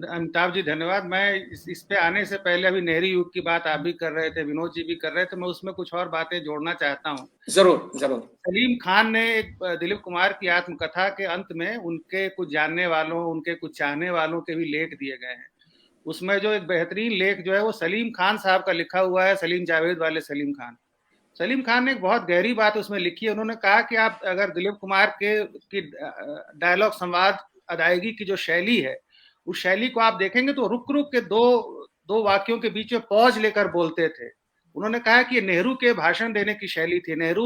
अमिताभ जी धन्यवाद। मैं इस पे आने से पहले अभी नेहरू युग की बात आप भी कर रहे थे, विनोद जी भी कर रहे थे, मैं उसमें कुछ और बातें जोड़ना चाहता हूँ। जरूर जरूर। सलीम खान ने एक दिलीप कुमार की आत्मकथा के अंत में उनके कुछ जानने वालों, उनके कुछ चाहने वालों के भी लेख दिए गए हैं। उसमें जो एक बेहतरीन लेख जो है वो सलीम खान साहब का लिखा हुआ है, सलीम जावेद वाले सलीम खान। सलीम खान ने एक बहुत गहरी बात उसमें लिखी है। उन्होंने कहा कि आप अगर दिलीप कुमार की डायलॉग संवाद अदायगी की जो शैली है, उस शैली को आप देखेंगे तो रुक रुक के दो वाक्यों के बीच में पॉज लेकर बोलते थे। उन्होंने कहा कि नेहरू के भाषण देने की शैली थी। नेहरू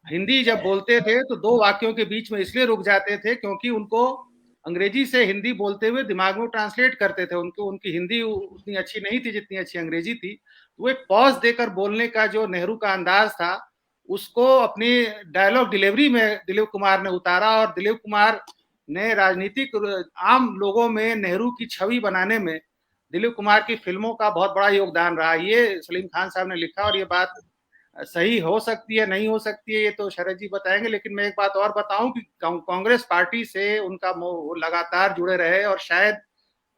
हिंदी जब बोलते थे तो दो वाक्यों के बीच में इसलिए रुक जाते थे क्योंकि उनको अंग्रेजी से हिंदी बोलते हुए दिमाग में ट्रांसलेट करते थे। उनकी हिंदी उतनी अच्छी नहीं थी जितनी अच्छी अंग्रेजी थी। वो एक पॉज देकर बोलने का जो नेहरू का अंदाज था उसको अपनी डायलॉग डिलीवरी में दिलीप कुमार ने उतारा और दिलीप कुमार ने राजनीतिक आम लोगों में नेहरू की छवि बनाने में दिलीप कुमार की फिल्मों का बहुत बड़ा योगदान रहा। ये सलीम खान साहब ने लिखा और ये बात सही हो सकती है, नहीं हो सकती है, ये तो शरद जी बताएंगे। लेकिन मैं एक बात और बताऊं कि कांग्रेस पार्टी से उनका लगातार जुड़े रहे और शायद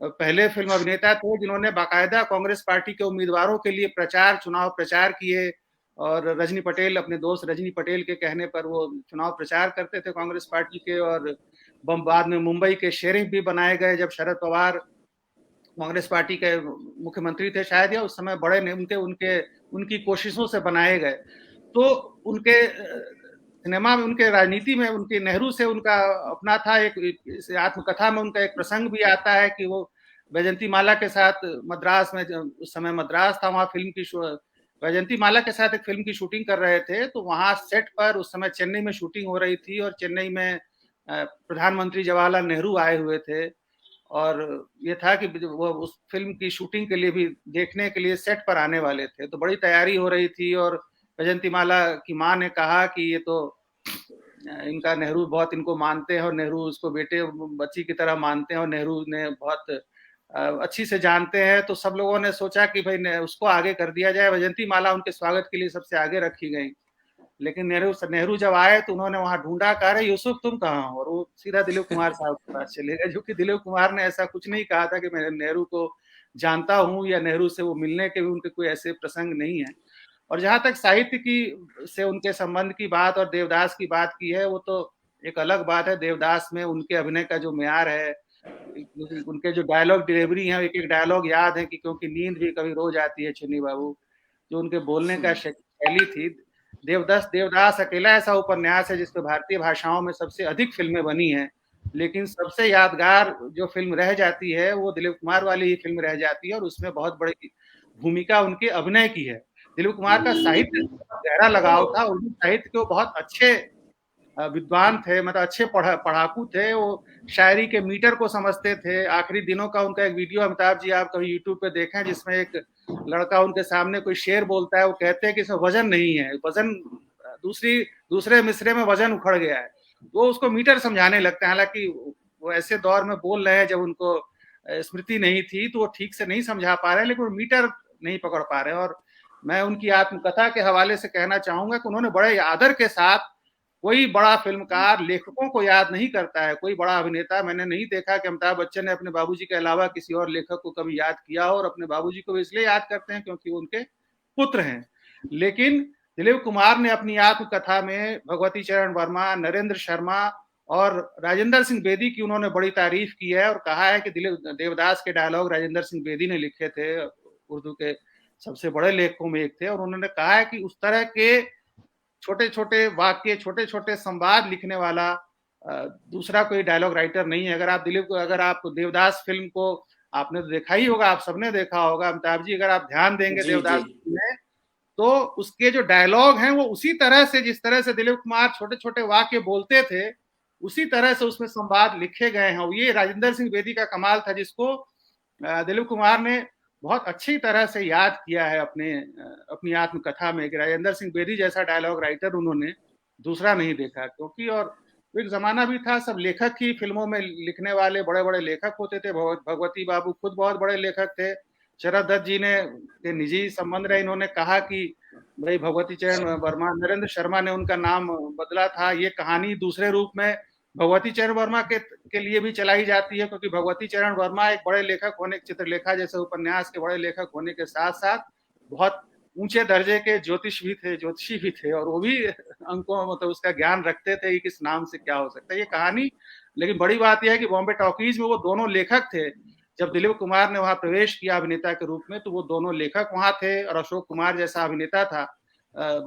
पहले फिल्म अभिनेता थे जिन्होंने बाकायदा कांग्रेस पार्टी के उम्मीदवारों के लिए चुनाव प्रचार किए और रजनी पटेल, अपने दोस्त रजनी पटेल के कहने पर वो चुनाव प्रचार करते थे कांग्रेस पार्टी के। और बाद में मुंबई के शेरिफ भी बनाए गए जब शरद पवार कांग्रेस पार्टी के मुख्यमंत्री थे शायद, या उस समय बड़े ने उनकी कोशिशों से बनाए गए। तो उनके सिनेमा में, उनके राजनीति में, उनके नेहरू से उनका अपना था। एक आत्मकथा में उनका एक प्रसंग भी आता है कि वो वैजयंती माला के साथ मद्रास में, उस समय मद्रास था, वहाँ वैजयंती माला के साथ एक फिल्म की शूटिंग कर रहे थे। तो वहाँ सेट पर उस समय चेन्नई में शूटिंग हो रही थी और चेन्नई में प्रधानमंत्री जवाहरलाल नेहरू आए हुए थे और ये था कि वो उस फिल्म की शूटिंग के लिए भी देखने के लिए सेट पर आने वाले थे। तो बड़ी तैयारी हो रही थी और वैजयंती माला की माँ ने कहा कि ये तो इनका नेहरू बहुत इनको मानते हैं और नेहरू उसको बेटे बच्ची की तरह मानते हैं और नेहरू ने बहुत अच्छी से जानते हैं। तो सब लोगों ने सोचा कि भाई उसको आगे कर दिया जाए। वैजयंती माला उनके स्वागत के लिए सबसे आगे रखी गई। लेकिन नेहरू जब आए तो उन्होंने वहां ढूंढा, कहा रहे यूसुफ तुम कहाँ हो, और वो सीधा दिलीप कुमार साहब के पास चले गए। जो कि दिलीप कुमार ने ऐसा कुछ नहीं कहा था कि मैं नेहरू को जानता हूँ या नेहरू से वो मिलने के भी उनके कोई ऐसे प्रसंग नहीं है। और जहां तक साहित्य की से उनके संबंध की बात और देवदास की बात की है, वो तो एक अलग बात है। देवदास में उनके अभिनय का जो म्यार है, उनके जो डायलॉग डिलीवरी है, एक एक डायलॉग याद है कि क्योंकि नींद भी कभी रोज आती है चुन्नी बाबू, जो उनके बोलने का शैली थी। देवदास अकेला ऐसा उपन्यास है जिसपे भारतीय भाषाओं में सबसे अधिक फिल्में बनी हैं, लेकिन सबसे यादगार जो फिल्म रह जाती है वो दिलीप कुमार वाली ही फिल्म रह जाती है और उसमें बहुत बड़ी भूमिका उनके अभिनय की है। दिलीप कुमार का साहित्य गहरा लगाव था, उर्दू साहित्य के बहुत अच्छे विद्वान थे, मतलब अच्छे पढ़ाकू थे। वो शायरी के मीटर को समझते थे। आखिरी दिनों का उनका एक वीडियो अमिताभ जी आप कभी यूट्यूब पे देखें, जिसमें एक लड़का उनके सामने कोई शेर बोलता है, वो कहते हैं कि इसमें वजन नहीं है, वजन दूसरे मिसरे में वजन उखड़ गया है। वो उसको मीटर समझाने लगते हैं। हालांकि वो ऐसे दौर में बोल रहे हैं जब उनको स्मृति नहीं थी, तो वो ठीक से नहीं समझा पा रहे, लेकिन वो मीटर नहीं पकड़ पा रहे। और मैं उनकी आत्मकथा के हवाले से कहना चाहूंगा कि उन्होंने बड़े आदर के साथ, कोई बड़ा फिल्मकार लेखकों को याद नहीं करता है, कोई बड़ा अभिनेता मैंने नहीं देखा कि अमिताभ बच्चन ने अपने बाबूजी के अलावा किसी और लेखक को कभी याद किया हो, और अपने बाबूजी को भी इसलिए याद करते हैं क्योंकि वो उनके पुत्र हैं। लेकिन दिलीप कुमार ने अपनी आत्मकथा में भगवती चरण वर्मा, नरेंद्र शर्मा और राजेंद्र सिंह बेदी की उन्होंने बड़ी तारीफ की है और कहा है कि देवदास के डायलॉग राजेंद्र सिंह बेदी ने लिखे थे, उर्दू के सबसे बड़े लेखकों में एक थे, और उन्होंने कहा है कि उस तरह के छोटे छोटे वाक्य, छोटे छोटे संवाद लिखने वाला दूसरा कोई डायलॉग राइटर नहीं है। अगर आप देवदास फिल्म को आपने तो देखा ही होगा, आप सबने देखा होगा अमिताभ जी, अगर आप ध्यान देंगे देवदास में, तो उसके जो डायलॉग हैं वो उसी तरह से, जिस तरह से दिलीप कुमार छोटे छोटे वाक्य बोलते थे, उसी तरह से उसमें संवाद लिखे गए हैं। ये राजेंद्र सिंह बेदी का कमाल था, जिसको दिलीप कुमार ने बहुत अच्छी तरह से याद किया है अपनी आत्मकथा में कि राजेंद्र सिंह बेदी जैसा डायलॉग राइटर उन्होंने दूसरा नहीं देखा। क्योंकि और एक जमाना भी था, सब लेखक ही फिल्मों में लिखने वाले बड़े बड़े लेखक होते थे। भगवती बाबू खुद बहुत बड़े लेखक थे। शरद दत्त जी ने के निजी संबंध रहे, इन्होंने कहा कि भाई भगवती चरण वर्मा, नरेंद्र शर्मा ने उनका नाम बदला था। ये कहानी दूसरे रूप में भगवती चरण वर्मा के लिए भी चलाई जाती है, क्योंकि भगवती चरण वर्मा एक बड़े लेखक होने, चित्रलेखा जैसे उपन्यास के बड़े लेखक होने के साथ साथ बहुत ऊंचे दर्जे के ज्योतिषी भी थे, और वो भी अंकों मतलब उसका ज्ञान रखते थे कि किस नाम से क्या हो सकता है ये कहानी। लेकिन बड़ी बात यह है कि बॉम्बे टॉकीज में वो दोनों लेखक थे। जब दिलीप कुमार ने वहां प्रवेश किया अभिनेता के रूप में, तो वो दोनों लेखक वहां थे, और अशोक कुमार जैसा अभिनेता था।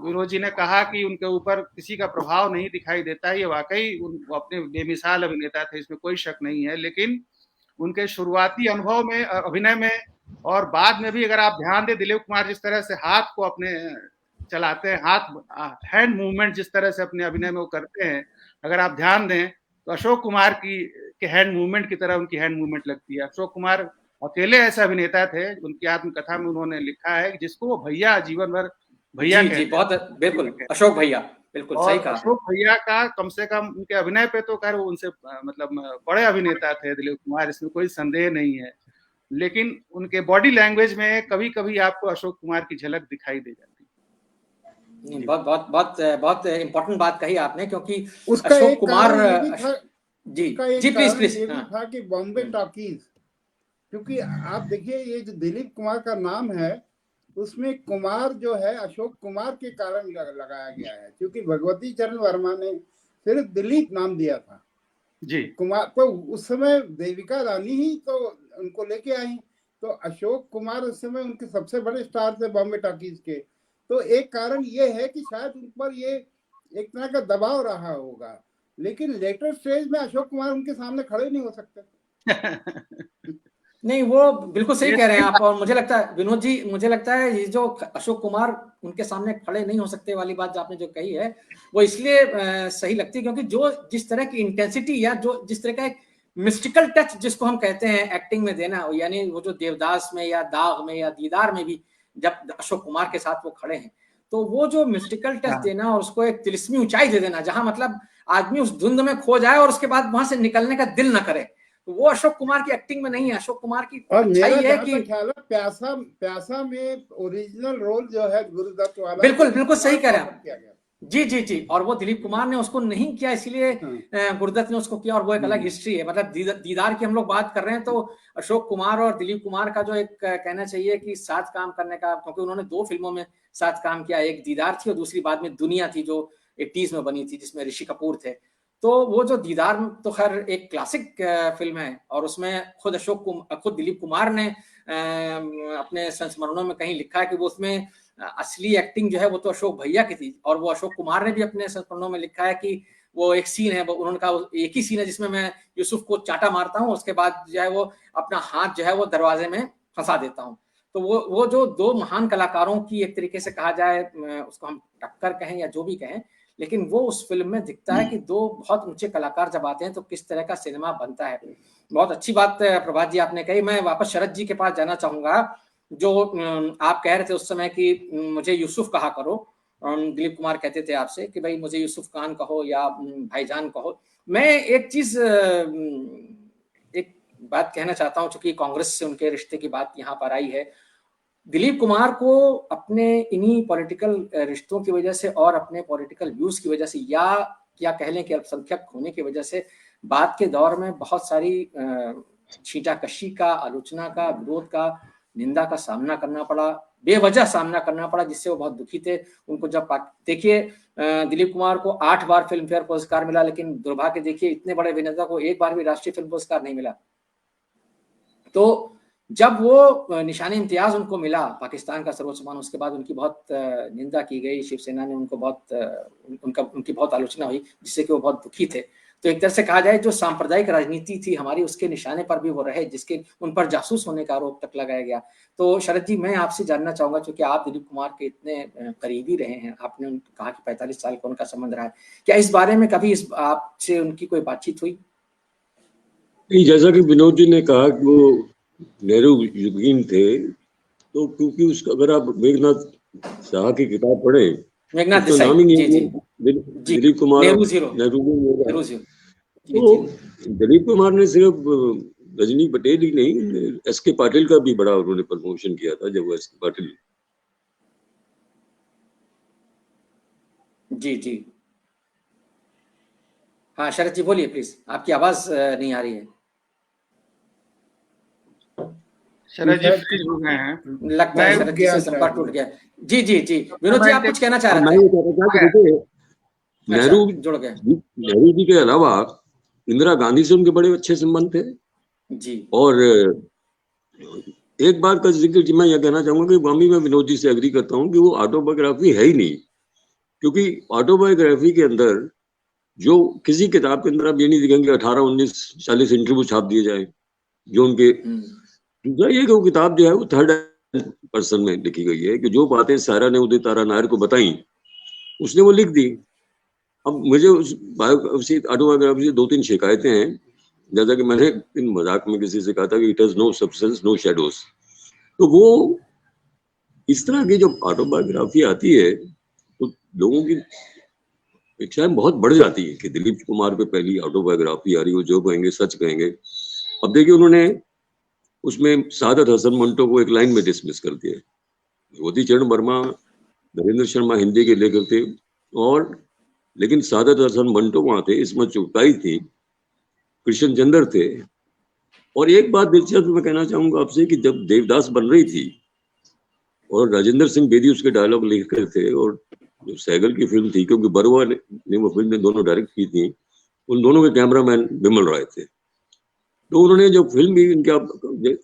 विनोद जी ने कहा कि उनके ऊपर किसी का प्रभाव नहीं दिखाई देता। ये वाकई अपने बेमिसाल अभिनेता थे, इसमें कोई शक नहीं है। लेकिन उनके शुरुआती अनुभव में, अभिनय में और बाद में भी अगर आप ध्यान दें, दिलीप कुमार जिस तरह से हाथ को अपने चलाते हैं, हैंड मूवमेंट जिस तरह से अपने अभिनय में वो करते हैं, अगर आप ध्यान दें तो अशोक कुमार के हैंड मूवमेंट की तरह उनकी हैंड मूवमेंट लगती है। अशोक कुमार अकेले ऐसे अभिनेता थे, उनकी आत्मकथा में उन्होंने लिखा है जिसको वो भैया, जीवन भर भैया जी, बहुत बिल्कुल अशोक भैया, बिल्कुल सही कहा। अशोक भैया का कम से कम उनके अभिनय पे तो खैर वो उनसे मतलब बड़े अभिनेता थे दिलीप कुमार, इसमें कोई संदेह नहीं है। लेकिन उनके बॉडी लैंग्वेज में कभी कभी आपको अशोक कुमार की झलक दिखाई दे जाती है। बहुत बहुत बहुत बहुत इम्पोर्टेंट बात कही आपने, क्योंकि उसका अशोक कुमार जी प्लीज था कि बॉम्बे टॉकीज, क्योंकि आप देखिए ये जो दिलीप कुमार का नाम है उसमें कुमार जो है अशोक कुमार के कारण लगाया गया है, क्योंकि भगवती चरण वर्मा ने सिर्फ दिलीप नाम दिया था जी। कुमार तो उस समय देविका रानी ही तो उनको लेके आई, तो अशोक कुमार उस समय उनके सबसे बड़े स्टार थे बॉम्बे टॉकीज के। तो एक कारण ये है कि शायद उन पर ये एक तरह का दबाव रहा होगा, लेकिन लेटर स्टेज में अशोक कुमार उनके सामने खड़े नहीं हो सकते। नहीं, वो बिल्कुल सही कह रहे हैं आप। और मुझे लगता है विनोद जी, मुझे लगता है ये जो अशोक कुमार उनके सामने खड़े नहीं हो सकते वाली बात जो आपने जो कही है, वो इसलिए सही लगती है क्योंकि जो जिस तरह की इंटेंसिटी या जो जिस तरह का एक मिस्टिकल टच जिसको हम कहते हैं एक्टिंग में देना, यानी वो जो देवदास में या दाग में या दीदार में भी जब अशोक कुमार के साथ वो खड़े हैं, तो वो जो मिस्टिकल टच देना और उसको एक तिलिस्मी ऊंचाई दे देना, जहां मतलब आदमी उस धुंध में खो जाए और उसके बाद वहां से निकलने का दिल ना करे, तो वो अशोक कुमार की एक्टिंग में नहीं है। अशोक कुमार की अच्छाई है कि प्यासा में ओरिजिनल रोल जो है गुरुदत्त वाला, बिल्कुल सही कह रहे हैं जी। और वो दिलीप कुमार ने उसको नहीं किया, इसलिए गुरुदत्त ने उसको किया, और वो एक अलग हिस्ट्री है। मतलब दीदार की हम लोग बात कर रहे हैं तो अशोक कुमार और दिलीप कुमार का जो एक कहना चाहिए कि साथ काम करने का, क्योंकि उन्होंने 2 फिल्मों में साथ काम किया, एक दीदार थी और दूसरी बाद में दुनिया थी जो 80s में बनी थी जिसमें ऋषि कपूर थे। तो वो जो दीदार तो खैर एक क्लासिक फिल्म है, और उसमें खुद दिलीप कुमार ने अपने संस्मरणों में कहीं लिखा है कि वो उसमें असली एक्टिंग जो है वो तो अशोक भैया की थी, और वो अशोक कुमार ने भी अपने संस्मरणों में लिखा है कि वो एक सीन है, उन्होंने कहा एक ही सीन है जिसमें मैं यूसुफ को चाटा मारता हूँ, उसके बाद जो है वो अपना हाथ जो है वो दरवाजे में फंसा देता हूँ। तो वो जो 2 महान कलाकारों की एक तरीके से कहा जाए, उसको हम टक्कर कहें या जो भी कहें, लेकिन वो उस फिल्म में दिखता है कि 2 बहुत ऊंचे कलाकार जब आते हैं तो किस तरह का सिनेमा बनता है। बहुत अच्छी बात प्रभात जी आपने कही। मैं वापस शरद जी के पास जाना चाहूंगा। जो आप कह रहे थे उस समय कि मुझे यूसुफ कहा करो, दिलीप कुमार कहते थे आपसे कि भाई मुझे यूसुफ खान कहो या भाईजान कहो। मैं एक चीज एक बात कहना चाहता हूँ, चूंकि कांग्रेस से उनके रिश्ते की बात यहाँ पर आई है। दिलीप कुमार को अपने इन्हीं पॉलिटिकल रिश्तों की वजह से और अपने पॉलिटिकल व्यूज की वजह से, या क्या कह लें कि अल्पसंख्यक होने की वजह से, बाद के दौर में बहुत सारी छींटाकशी का, आलोचना का, विरोध का निंदा का सामना करना पड़ा, बेवजह सामना करना पड़ा, जिससे वो बहुत दुखी थे। उनको जब देखिए दिलीप कुमार को 8 बार फिल्म फेयर पुरस्कार मिला, लेकिन दुर्भाग्य देखिए इतने बड़े अभिनेता को एक बार भी राष्ट्रीय फिल्म पुरस्कार नहीं मिला। तो जब वो निशान इम्तियाज उनको मिला, पाकिस्तान का सर्वोच्च सम्मान, उसके बाद उनकी बहुत निंदा की गई, शिवसेना ने उनको उनकी बहुत आलोचना हुई, जिससे कि वो बहुत दुखी थे। तो एक तरह से कहा जाए जो सांप्रदायिक राजनीति थी हमारी, उसके निशाने पर भी वो रहे, जिसके उन पर जासूस होने का आरोप तक लगाया गया। तो शरद जी, मैं आपसे जानना चाहूंगा, क्योंकि आप दिलीप कुमार के इतने करीबी रहे हैं, आपने कहा कि 45 साल का उनका संबंध रहा है, क्या इस बारे में कभी आपसे उनकी कोई बातचीत हुई? जैसा कि विनोद जी ने कहा कि वो नेहरू युगीन थे, तो क्योंकि उसका अगर आप मेघनाथ शाह की किताब पढ़े, मेघनाथ तो नाम ही नहीं, दिलीप कुमार नेहरू। तो दिलीप कुमार ने सिर्फ रजनी पटेल ही नहीं, एस.के. पाटिल का भी बड़ा उन्होंने प्रमोशन किया था, जब वो एस.के. पाटिल। जी हाँ शरद जी बोलिए प्लीज, आपकी आवाज नहीं आ रही है। शरद जी फ्रीज हो गए हैं, लगता है शरद जी से संपर्क टूट गया। जी विनोद जी, आप कुछ कहना चाह रहे थे? नेहरू जी के अलावा इंदिरा गांधी से उनके बड़े अच्छे संबंध थे जी। और एक बात का जिक्र मैं यह कहना चाहूंगा कि वामी, मैं विनोद जी से एग्री करता हूं कि वो ऑटोबायोग्राफी है ही नहीं, क्योंकि ऑटोबायोग्राफी के अंदर जो किसी किताब के अंदर आप ये नहीं दिखेंगे 18, 19, 40 इंटरव्यू छाप दिए जाए जो उनके। दूसरा ये कि वो किताब जो है वो थर्ड पर्सन में लिखी गई है, कि जो बातें सायरा ने उदित तारा नायर को बताई उसने वो लिख दी। अब मुझे उस ऑटोबायोग्राफी से 2-3 शिकायतें हैं, जैसा कि मैंने इन मजाक में किसी से कहा था कि it has no substance no shadows. तो वो इस तरह की जो ऑटोबायोग्राफी आती है तो लोगों की इच्छाएं बहुत बढ़ जाती है कि दिलीप कुमार पे पहली ऑटोबायोग्राफी आ रही हो, जो कहेंगे सच कहेंगे। अब देखिए उन्होंने उसमें सादत हसन मंटो को एक लाइन में डिसमिस कर दिया। ज्योति चरण वर्मा, नरेंद्र शर्मा हिंदी के लेखक थे, और लेकिन सादत हसन मंटो वहां थे, इसमत चुगताई थी, कृष्ण चंद्र थे। और एक बात दिलचस्प मैं कहना चाहूंगा आपसे कि जब देवदास बन रही थी और राजेंद्र सिंह बेदी उसके डायलॉग लिख रहे थे, और जो सहगल की फिल्म थी, क्योंकि बरुआ ने वो फिल्म दोनों डायरेक्ट की थी, उन दोनों के कैमरामैन विमल राय थे। तो उन्होंने जो फिल्म भी इनके आप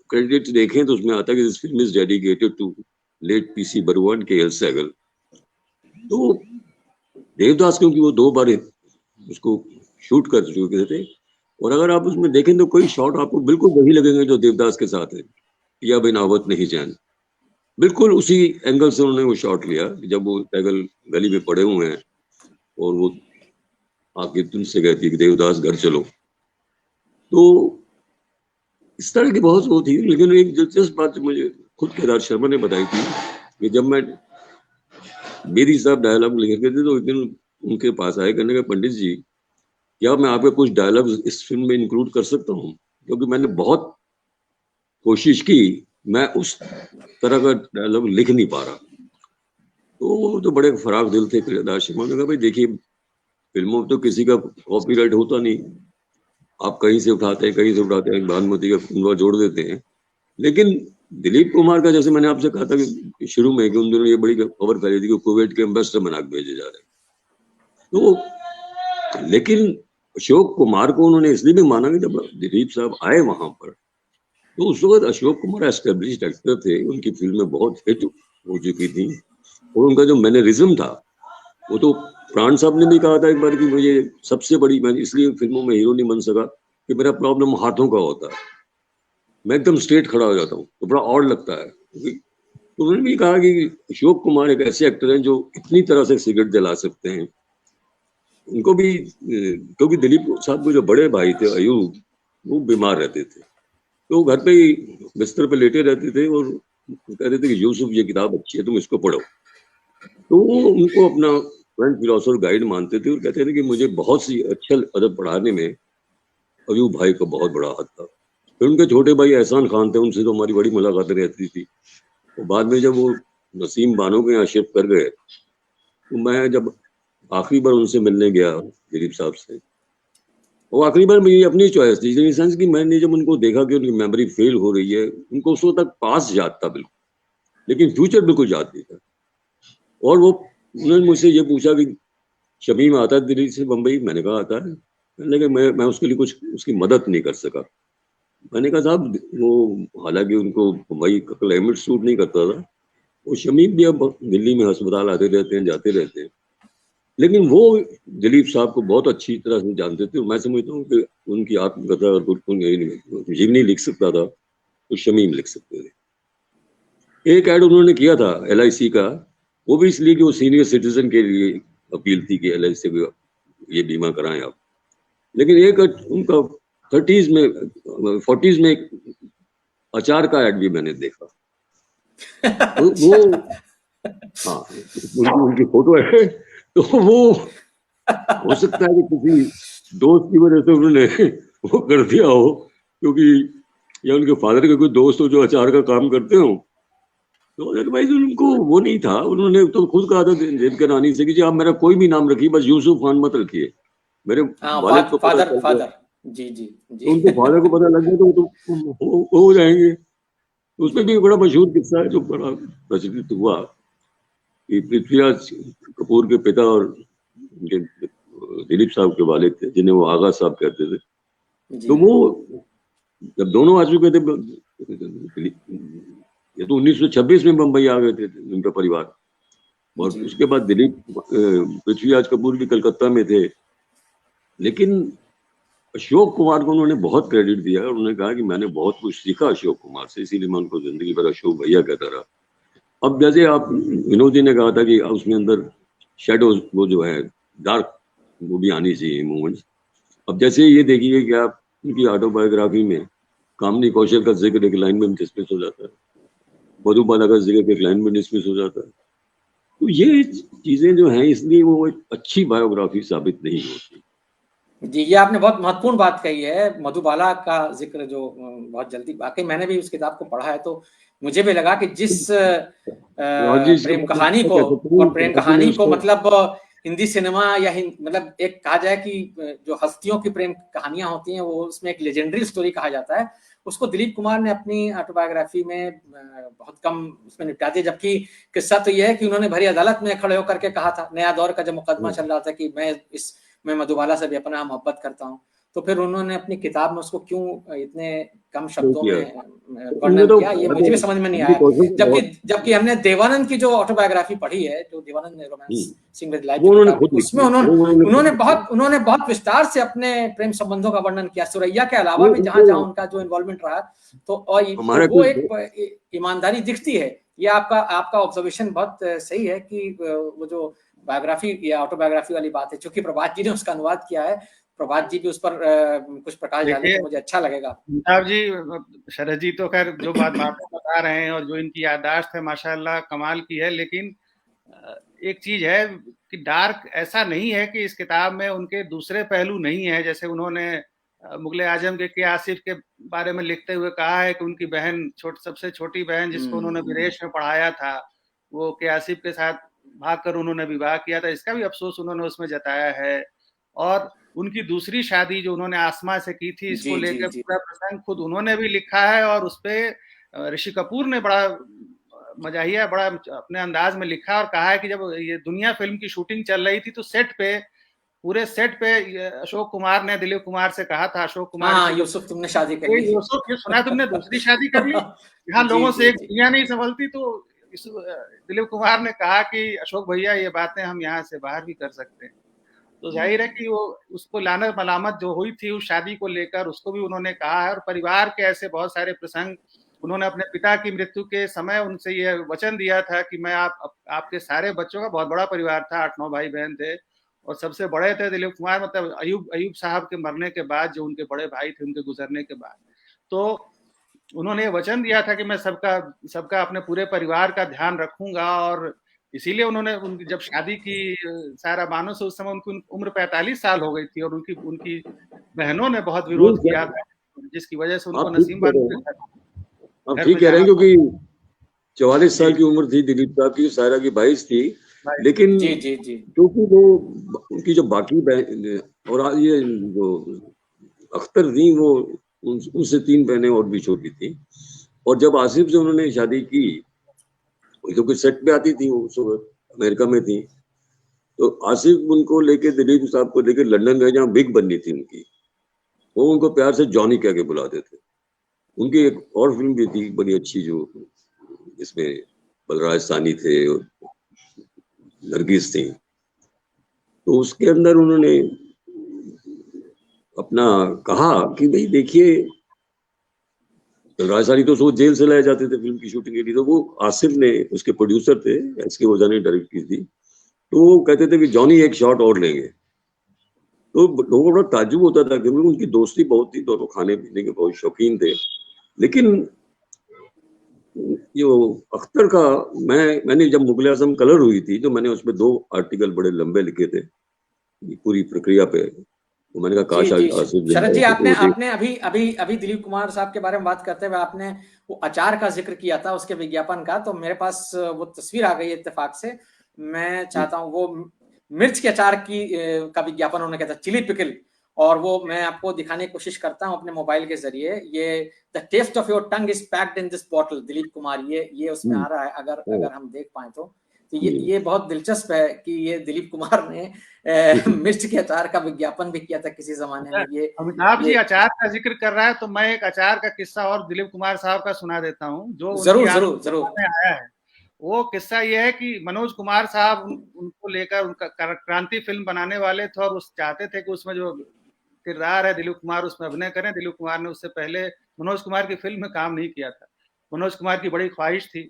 क्रेडिट देखें तो उसमें आता है कि this film is dedicated to late PC Barua and K L. Saigal. तो देवदास क्योंकि वो 2 बार उसको शूट कर चुके थे, और अगर आप उसमें देखें तो कोई शॉट आपको बिल्कुल वही लगेंगे जो देवदास के साथ है, या बिनावत नहीं चैन, बिल्कुल उसी एंगल से उन्होंने वो शॉट लिया जब वो पैगल गली में पड़े हुए हैं और वो आके तुमसे कहती है कि देवदास घर चलो। तो इस तरह की बहुत वो थी। लेकिन एक दिलचस्प बात मुझे खुद केदार शर्मा ने बताई थी कि जब मैं बेदी साहब डायलॉग लिख रहे थे तो एक दिन उनके पास आए, कहने का पंडित जी क्या मैं आपके कुछ डायलॉग इस फिल्म में इंक्लूड कर सकता हूँ, क्योंकि मैंने बहुत कोशिश की, मैं उस तरह का डायलॉग लिख नहीं पा रहा। तो वो तो बड़े फराग दिल थे केदार शर्मा ने कहा भाई देखिए फिल्मों में तो किसी का कॉपीराइट होता नहीं, आप कहीं से उठाते हैं भानुमति का कुंडवा जोड़ देते हैं। लेकिन दिलीप कुमार का, जैसे मैंने आपसे कहा था कि शुरू में कि उन दिनों ये बड़ी खबर फैली थी कि कुवैत के एम्बेसडर बना के भेजे जा रहे हैं, तो लेकिन अशोक कुमार को उन्होंने इसलिए भी माना कि जब दिलीप साहब आए वहां पर तो उस वक्त अशोक कुमार एस्टेब्लिश्ड एक्टर थे, उनकी फिल्में बहुत हिट हो चुकी थी, और उनका जो मैनरिज्म था वो तो प्राण साहब ने भी कहा था एक बार कि मुझे सबसे बड़ी, मैं इसलिए फिल्मों में हीरो नहीं बन सका कि मेरा प्रॉब्लम हाथों का होता है, मैं एकदम स्ट्रेट खड़ा हो जाता हूँ तो बड़ा ऑड लगता है। तो उन्होंने भी कहा कि अशोक कुमार एक ऐसे एक्टर हैं जो इतनी तरह से सिगरेट जला सकते हैं। उनको भी, क्योंकि दिलीप साहब के जो बड़े भाई थे अयूब, वो बीमार रहते थे, तो घर पे ही बिस्तर पे लेटे रहते थे और कहते थे कि यूसुफ ये किताब अच्छी है तुम इसको पढ़ो। तो वो उनको अपना फ्रेंड फिलोसोफर गाइड मानते थे और कहते थे कि मुझे बहुत सी अच्छा अदब पढ़ाने में अयूब भाई का बहुत बड़ा हाथ था। फिर उनके छोटे भाई एहसान खान थे, उनसे तो हमारी बड़ी मुलाकातें रहती थी। तो बाद में जब वो नसीम बानो के यहाँ शिफ्ट कर गए तो मैं जब आखिरी बार उनसे मिलने गया दिलीप साहब से, और आखिरी बार मेरी अपनी चॉइस थी, इन सेंस कि मैंने जब उनको देखा कि उनकी मेमोरी फेल हो रही है, उनको उस वक्त तक पास याद था बिल्कुल, लेकिन फ्यूचर बिल्कुल याद नहीं था। और वो उन्होंने मुझसे ये पूछा कि शमीम आता है दिल्ली से बम्बई? मैंने कहा आता है। मैंने कहा मैं उसके लिए कुछ उसकी मदद नहीं कर सका। मैंने कहा साहब वो हालांकि उनको बम्बई का क्लाइमेट सूट नहीं करता था, वो शमीम भी अब दिल्ली में अस्पताल आते रहते हैं, जाते रहते हैं, लेकिन वो दिलीप साहब को बहुत अच्छी तरह से जानते थे। मैं समझता हूँ कि उनकी आत्मकथा जीवनी लिख सकता था तो शमीम लिख सकते थे। एक ऐड उन्होंने किया था LIC का, वो भी इसलिए कि वो सीनियर सिटीजन के लिए अपील थी कि LIC को ये बीमा कराएं आप। लेकिन एक उनका 40s में एक अचार का ऐड भी मैंने देखा। तो वो हाँ उनकी फोटो है, तो वो हो सकता है कि किसी दोस्त की वजह से उन्होंने वो कर दिया हो, क्योंकि या उनके फादर के कोई दोस्त हो जो अचार का काम करते हो, तो अदरवाइज उनको वो नहीं था। उन्होंने तो खुद कहा था जेब के नानी से कि जी आप मेरा कोई भी नाम रखिए, बस यूसुफ खान मत रखिए। मेरे वालिद को पता चल गया, जी जी जी, तो उनके फादर को पता लग गया तो हो जाएंगे। तो उसमें भी बड़ा मशहूर किस्सा है जो बड़ा प्रचलित हुआ कि पृथ्वीराज कपूर के पिता और उनके दिलीप साहब के वालिद थे, जिन्हें वो आगा साहब कहते थे। तो वो जब दोनों आ चुके थे, ये तो 1926 में बम्बई आ गए थे उनका परिवार, और उसके बाद दिलीप पृथ्वीराज कपूर भी कलकत्ता में थे। लेकिन अशोक कुमार को उन्होंने बहुत क्रेडिट दिया और उन्होंने कहा कि मैंने बहुत कुछ सीखा अशोक कुमार से, इसीलिए मैं उनको जिंदगी भर अशोक भैया कहता रहा। अब जैसे आप विनोद जी ने कहा था कि उसमें अंदर शेडोज वो जो है डार्क वो भी आनी चाहिए मूवमेंट्स। अब जैसे ये देखिए कि आप उनकी ऑटोबायोग्राफी में कामनी कौशल का जिक्र एक लाइन में डिस्मिस हो जाता है, मधुबाला का जिक्र एक लाइन में डिस्मिस हो जाता है। तो ये चीजें जो हैं, इसलिए वो एक अच्छी बायोग्राफी साबित नहीं होती। जी, ये आपने बहुत महत्वपूर्ण बात कही है, मधुबाला का जिक्र जो बहुत जल्दी, वाकई मैंने भी उस किताब को पढ़ा है, तो मुझे भी लगा कि जिस प्रेम कहानी को और प्रेम कहानी को मतलब हिंदी सिनेमा या मतलब एक कहा जाए कि जो हस्तियों की प्रेम कहानियां होती हैं वो उसमें एक लेजेंडरी स्टोरी कहा जाता है, उसको दिलीप कुमार ने अपनी ऑटोबायोग्राफी में बहुत कम उसमें निपटा दिया। जबकि किस्सा तो यह है कि उन्होंने भरी अदालत में खड़े होकर के कहा था, नया दौर का जब मुकदमा चल रहा था, कि मैं मधुबाला से भी अपना मोहब्बत करता हूँ, तो फिर उन्होंने अपनी किताब में उसको क्यों इतने कम शब्दों में वर्णन किया, ये मुझे भी समझ में नहीं आया। जबकि हमने देवानंद की जो ऑटोबायोग्राफी पढ़ी है, जो देवानंद ने रोमांस सिंह विद लाइफ, उसमें उन्होंने बहुत विस्तार से अपने प्रेम संबंधों का वर्णन किया, सुरैया के अलावा भी जहां जहां उनका जो इन्वॉल्वमेंट रहा, तो वो एक ईमानदारी दिखती है। ये आपका ऑब्जर्वेशन बहुत सही है कि वो जो बायोग्राफी या ऑटोबायोग्राफी वाली बात है, चूंकि प्रभात जी ने उसका अनुवाद किया है, प्रभात जी भी उस पर कुछ प्रकाश डाले तो मुझे अच्छा लगेगा। साहब जी, शरद जी तो खैर जो बात बता रहे हैं और जो इनकी याददाश्त है माशाल्लाह कमाल की है, लेकिन एक चीज है कि डार्क ऐसा नहीं है कि इस किताब में उनके दूसरे पहलू नहीं है। जैसे उन्होंने मुगले आजम के आसिफ के बारे में लिखते हुए कहा है कि उनकी बहन सबसे छोटी बहन जिसको उन्होंने विदेश में पढ़ाया था, वो के आसिफ के साथ भागकर उन्होंने विवाह किया था, इसका भी अफसोस उन्होंने उसमें जताया है। और उनकी दूसरी शादी जो उन्होंने आसमा से की थी, इसको लेकर पूरा प्रसंग खुद उन्होंने भी लिखा है, और उसपे ऋषि कपूर ने बड़ा मजाहिया बड़ा अपने अंदाज में लिखा और कहा है कि जब ये दुनिया फिल्म की शूटिंग चल रही थी तो पूरे सेट पे अशोक कुमार ने दिलीप कुमार से कहा था, अशोक कुमार, यूसुफ तुमने शादी कर ली, यूसुफ ये सुना तुमने दूसरी शादी कर ली, यहाँ लोगों से एक दुनिया नहीं संभलती। तो दिलीप कुमार ने कहा कि अशोक भैया ये बातें हम यहाँ से बाहर भी कर सकते हैं। तो जाहिर है कि वो उसको लानत मलामत जो हुई थी उस शादी को लेकर, उसको भी उन्होंने कहा है। और परिवार के ऐसे बहुत सारे प्रसंग, उन्होंने अपने पिता की मृत्यु के समय उनसे ये वचन दिया था कि मैं आपके सारे बच्चों का, बहुत बड़ा परिवार था, 8-9 भाई बहन थे और सबसे बड़े थे दिलीप कुमार, मतलब अयूब साहब के मरने के बाद, जो उनके बड़े भाई थे उनके गुजरने के बाद, तो उन्होंने वचन दिया था कि मैं सबका अपने पूरे परिवार का ध्यान रखूंगा। और इसीलिए उन्होंने उनकी जब शादी की सारा बानो से, उस समय उनकी उम्र 45 साल हो गई थी और उनकी बहनों ने बहुत विरोध किया था, जिसकी वजह से उनको नसीम बानो आप ठीक कह रहे हैं, क्योंकि 44 साल की उम्र थी दिलीप साहब की, सायरा की 22 थी। लेकिन क्योंकि वो उनकी जो बाकी बहन और ये जो अख्तर थी वो, उनसे 3 बहनें और भी छोटी थी। और जब आसिफ से उन्होंने शादी की, तो कुछ सेट पे आती थी, वो अमेरिका में थी, तो आसिफ उनको लेके, दिलीप साहब को लेके लंदन गए जहाँ बिग बननी थी उनकी। वो उनको प्यार से जॉनी कह के बुलाते थे। उनकी एक और फिल्म भी थी बड़ी अच्छी, जो इसमें बलराज सानी थे और नरगिस थी, तो उसके अंदर उन्होंने अपना कहा कि भाई देखिए, बलराज सानी तो सो जेल से लाए जाते थे फिल्म की शूटिंग के लिए, तो वो आसिफ ने, उसके प्रोड्यूसर थे, एस.के. ओझा ने डायरेक्ट की थी, तो वो कहते थे कि जॉनी एक शॉट और लेंगे। तो लोगों को बड़ा ताज्जुब होता था कि उनकी दोस्ती बहुत थी, दोनों खाने पीने के बहुत शौकीन थे। लेकिन जो अख्तर का, मैंने जब मुगल आजम कलर हुई थी, तो मैंने उसमें 2 आर्टिकल बड़े लंबे लिखे थे पूरी प्रक्रिया पे, तो मैंने कहा काश आसिफ शरद जी, आपने अभी दिलीप कुमार साहब के बारे में बात करते हुए आपने वो अचार का जिक्र किया था, उसके विज्ञापन का, तो मेरे पास वो तस्वीर आ गई इत्तेफाक से। मैं चाहता हूँ, वो मिर्च के अचार का विज्ञापन उन्होंने किया था, चिली पिकल, और वो मैं आपको दिखाने की कोशिश करता हूँ अपने मोबाइल के जरिए। ये the taste of your tongue is packed in this bottle, Dilip Kumar, ये उसमें आ रहा है, अगर हम देख पाए तो ये बहुत दिलचस्प है कि ये दिलीप कुमार ने मिर्च के अचार का विज्ञापन भी किया था किसी जमाने में। ये अमिताभ जी अचार का जिक्र कर रहा है, तो मैं एक अचार का किस्सा और दिलीप कुमार साहब का सुना देता हूँ, जो जरूर आया है। वो किस्सा ये है कि मनोज कुमार साहब उनको लेकर, उनका क्रांति फिल्म बनाने वाले थे, और चाहते थे कि उसमें जो किरदार है दिलीप कुमार उसमें अभिनय करें। दिलीप कुमार ने उससे पहले मनोज कुमार की फिल्म में काम नहीं किया था। मनोज कुमार की बड़ी ख्वाहिश थी,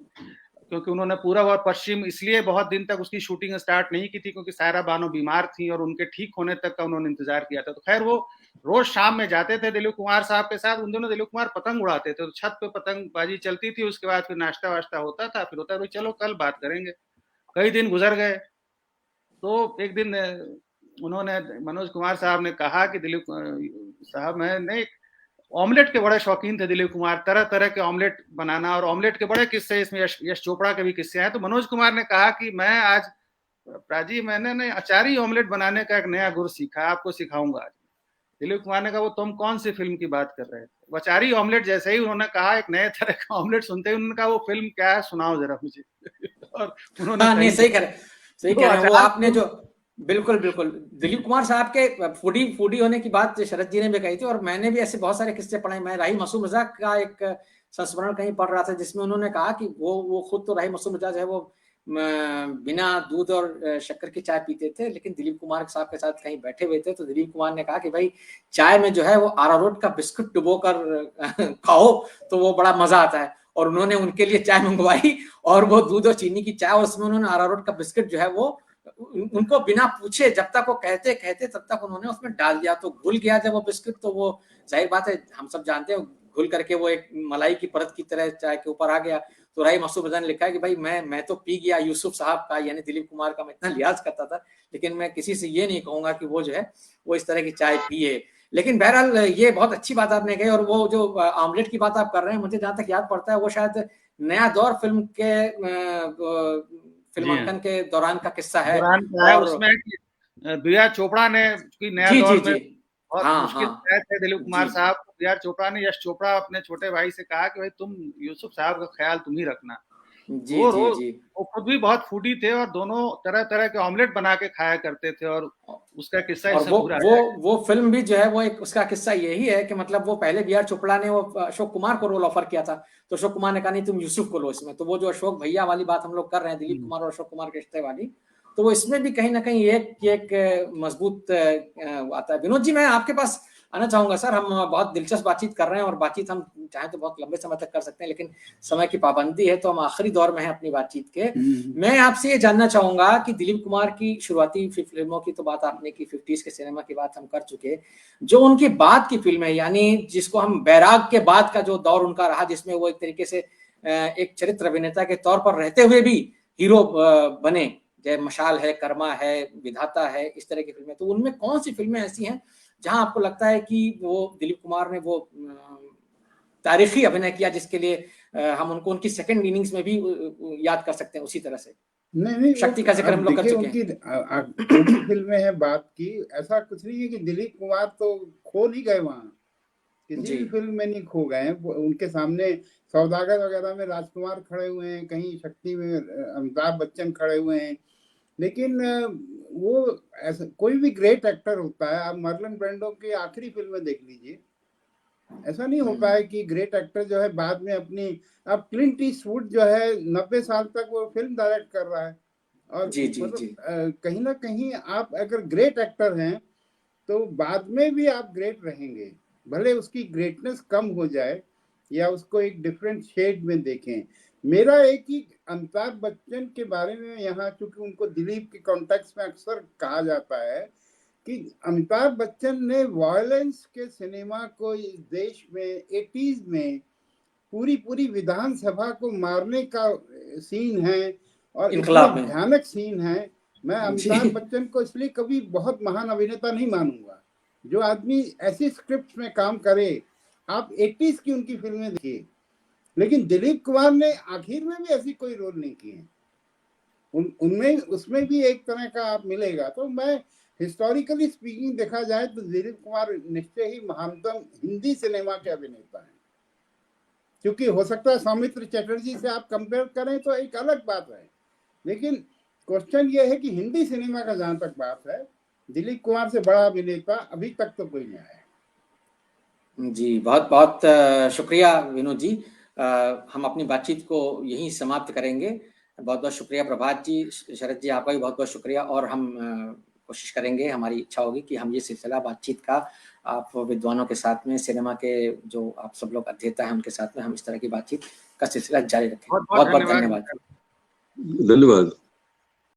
क्योंकि उन्होंने पूरब और पश्चिम इसलिए बहुत दिन तक उसकी शूटिंग स्टार्ट नहीं की थी, क्योंकि सायरा बानो बीमार थी और उनके ठीक होने तक का उन्होंने इंतजार किया था। तो खैर वो रोज शाम में जाते थे दिलीप कुमार साहब के साथ। उन दोनों दिलीप कुमार पतंग उड़ाते थे, तो छत पे पतंगबाजी चलती थी, उसके बाद फिर नाश्ता वाश्ता होता था, फिर होता था चलो कल बात करेंगे। कई दिन गुजर गए, तो एक दिन उन्होंने, मनोज कुमार साहब ने कहा कि दिलीप साहब, मैं ऑमलेट के बड़े शौकीन थे दिलीप कुमार, तरह तरह के ऑमलेट बनाना, और ऑमलेट के बड़े किस्से, इसमें यश चोपड़ा के भी किस्से हैं। तो मनोज कुमार ने कहा कि मैं आज, प्राजी, मैंने अचारी ऑमलेट बनाने का एक नया गुर सीखा, आपको सिखाऊंगा आज। दिलीप कुमार ने कहा, वो तुम कौन सी फिल्म की बात कर रहे थे? अचारी ऑमलेट जैसे ही उन्होंने कहा, एक नए तरह का ऑमलेट सुनते ही उन्होंने कहा, वो फिल्म क्या है, सुनाओ जरा मुझे। और उन्होंने सही कह रहे हैं। वो आपने जो बिल्कुल दिलीप कुमार साहब के फूडी होने की बात शरद जी ने भी कही थी, और मैंने भी ऐसे बहुत सारे किस्से पढ़े। मैं राही मासूम रजा का एक संस्मरण कहीं पढ़ रहा था, जिसमें उन्होंने कहा कि वो खुद तो राही मासूम रजा जो है वो बिना दूध और शक्कर की चाय पीते थे, लेकिन दिलीप कुमार साहब के साथ कहीं बैठे हुए थे, तो दिलीप कुमार ने कहा कि भाई चाय में जो है वो अरारोट का बिस्कुट डुबो कर खाओ तो वो बड़ा मजा आता है। और उन्होंने उनके लिए चाय मंगवाई, और वो दूध और चीनी की चाय, और उसमें उन्होंने अरारोट का बिस्कुट जो है वो उनको बिना पूछे, जब तक वो कहते तब तक उन्होंने उसमें डाल दिया। तो घुल गया जब वो बिस्कुट, तो वो जाहिर बात है, हम सब जानते हैं, घुल करके वो एक मलाई की परत की तरह चाय के ऊपर आ गया। तो राही मासूम रजा ने लिखा है कि भाई मैं तो पी गया यूसुफ साहब का, यानी दिलीप कुमार का मैं इतना लिहाज करता था, लेकिन मैं किसी से ये नहीं कहूंगा कि वो जो है वो इस तरह की चाय पिए। लेकिन बहरहाल ये बहुत अच्छी बात आपने कही। और वो जो आमलेट की बात आप कर रहे हैं, मुझे जहां तक याद पड़ता है, वो शायद नया दौर फिल्म के फिल्मांकन के दौरान का किस्सा है। और उसमें दिया चोपड़ा ने नया दौर में बहुत मुश्किल थे दिलीप कुमार साहब, दिया चोपड़ा ने, यश चोपड़ा अपने छोटे भाई से कहा कि भाई तुम यूसुफ साहब का ख्याल तुम ही रखना। वो खुद भी बहुत फूडी थे, और दोनों तरह तरह के ऑमलेट बना के खाया करते थे, और उसका किस्सा वो फिल्म भी जो है वो एक, उसका किस्सा यही है कि मतलब वो पहले बी.आर. चोपड़ा ने वो अशोक कुमार को रोल ऑफर किया था, तो अशोक कुमार ने कहा नहीं तुम यूसुफ को लो इसमें। तो वो जो अशोक भैया वाली बात हम लोग कर रहे हैं, दिलीप कुमार और अशोक कुमार के रिश्ते वाली, तो वो इसमें भी कहीं ना कहीं एक मजबूत आता है। विनोद जी, मैं आपके पास आना चाहूंगा सर। हम बहुत दिलचस्प बातचीत कर रहे हैं, और बातचीत हम चाहे तो बहुत लंबे समय तक कर सकते हैं, लेकिन समय की पाबंदी है, तो हम आखिरी दौर में हैं अपनी बातचीत के। मैं आपसे ये जानना चाहूंगा कि दिलीप कुमार की शुरुआती फिल्मों की तो बात आपने की, 50s के सिनेमा की बात हम कर चुके, जो उनकी बाद की फिल्में, यानी जिसको हम बैराग के बाद का जो दौर उनका रहा, जिसमें वो एक तरीके से एक चरित्र अभिनेता के तौर पर रहते हुए भी हीरो बने, जय मशाल है, कर्मा है, विधाता है, इस तरह की फिल्में, तो उनमें कौन सी फिल्में ऐसी हैं जहां आपको लगता है कि वो दिलीप कुमार ने वो तारीखी अभिनय किया, जिसके लिए हम उनको उनकी सेकंड इनिंग्स में भी याद कर सकते हैं उसी तरह से? नहीं शक्ति का जिक्र हम लोग कर देखिए, चुके उनकी जो भी फिल्में हैं बात की, ऐसा कुछ नहीं है कि दिलीप कुमार तो खो नहीं गए वहाँ, किसी जी। भी फिल्म में नहीं खो गए हैं। उनके सामने सौदागर वगैरह में राजकुमार खड़े हुए हैं, कहीं शक्ति में अमिताभ बच्चन खड़े हुए हैं, लेकिन वो ऐसा कोई भी ग्रेट एक्टर होता है, आप मार्लन ब्रांडो की आखिरी फिल्में देख लीजिए, ऐसा नहीं होता है कि ग्रेट एक्टर जो है बाद में अपनी, अब क्लिंट ईस्टवुड जो है 90 साल तक वो फिल्म डायरेक्ट कर रहा है, और जी जी जी। कहीं ना कहीं आप अगर ग्रेट एक्टर हैं तो बाद में भी आप ग्रेट रहेंगे, भले उसकी ग्रेटनेस कम हो जाए या उसको एक डिफरेंट शेड में देखें। मेरा एक ही अमिताभ बच्चन के बारे में यहाँ, चूंकि उनको दिलीप के कॉन्टेक्स्ट में अक्सर कहा जाता है कि अमिताभ बच्चन ने वायलेंस के सिनेमा को इस देश में 80s में पूरी विधानसभा को मारने का सीन है और इतना भयानक सीन है। मैं अमिताभ बच्चन को इसलिए कभी बहुत महान अभिनेता नहीं मानूंगा। जो आदमी ऐसी स्क्रिप्ट में काम करे, आप 80s की उनकी फिल्में देखिए, लेकिन दिलीप कुमार ने आखिर में भी ऐसी कोई रोल नहीं किए। उनमें उसमें भी एक तरह का आप मिलेगा। तो मैं हिस्टोरिकली स्पीकिंग देखा जाए तो दिलीप कुमार निश्चय ही महानतम हिंदी सिनेमा के अभिनेता हैं। क्योंकि हो सकता है सौमित्र चटर्जी से आप कंपेयर करें तो एक अलग बात है, लेकिन क्वेश्चन ये है कि हिंदी सिनेमा का जहां तक बात है, दिलीप कुमार से बड़ा अभिनेता अभी तक तो कोई नहीं आया। जी, बहुत बहुत शुक्रिया विनोद जी। हम अपनी बातचीत को यहीं समाप्त करेंगे। बहुत बहुत शुक्रिया प्रभात जी, शरद जी, आपका भी बहुत बहुत शुक्रिया। और हम कोशिश करेंगे, हमारी इच्छा होगी कि हम ये सिलसिला बातचीत का आप विद्वानों के साथ में, सिनेमा के जो आप सब लोग अध्येता हैं उनके साथ में, हम इस तरह की बातचीत का सिलसिला जारी रखें। बहुत बहुत धन्यवाद। धन्यवाद।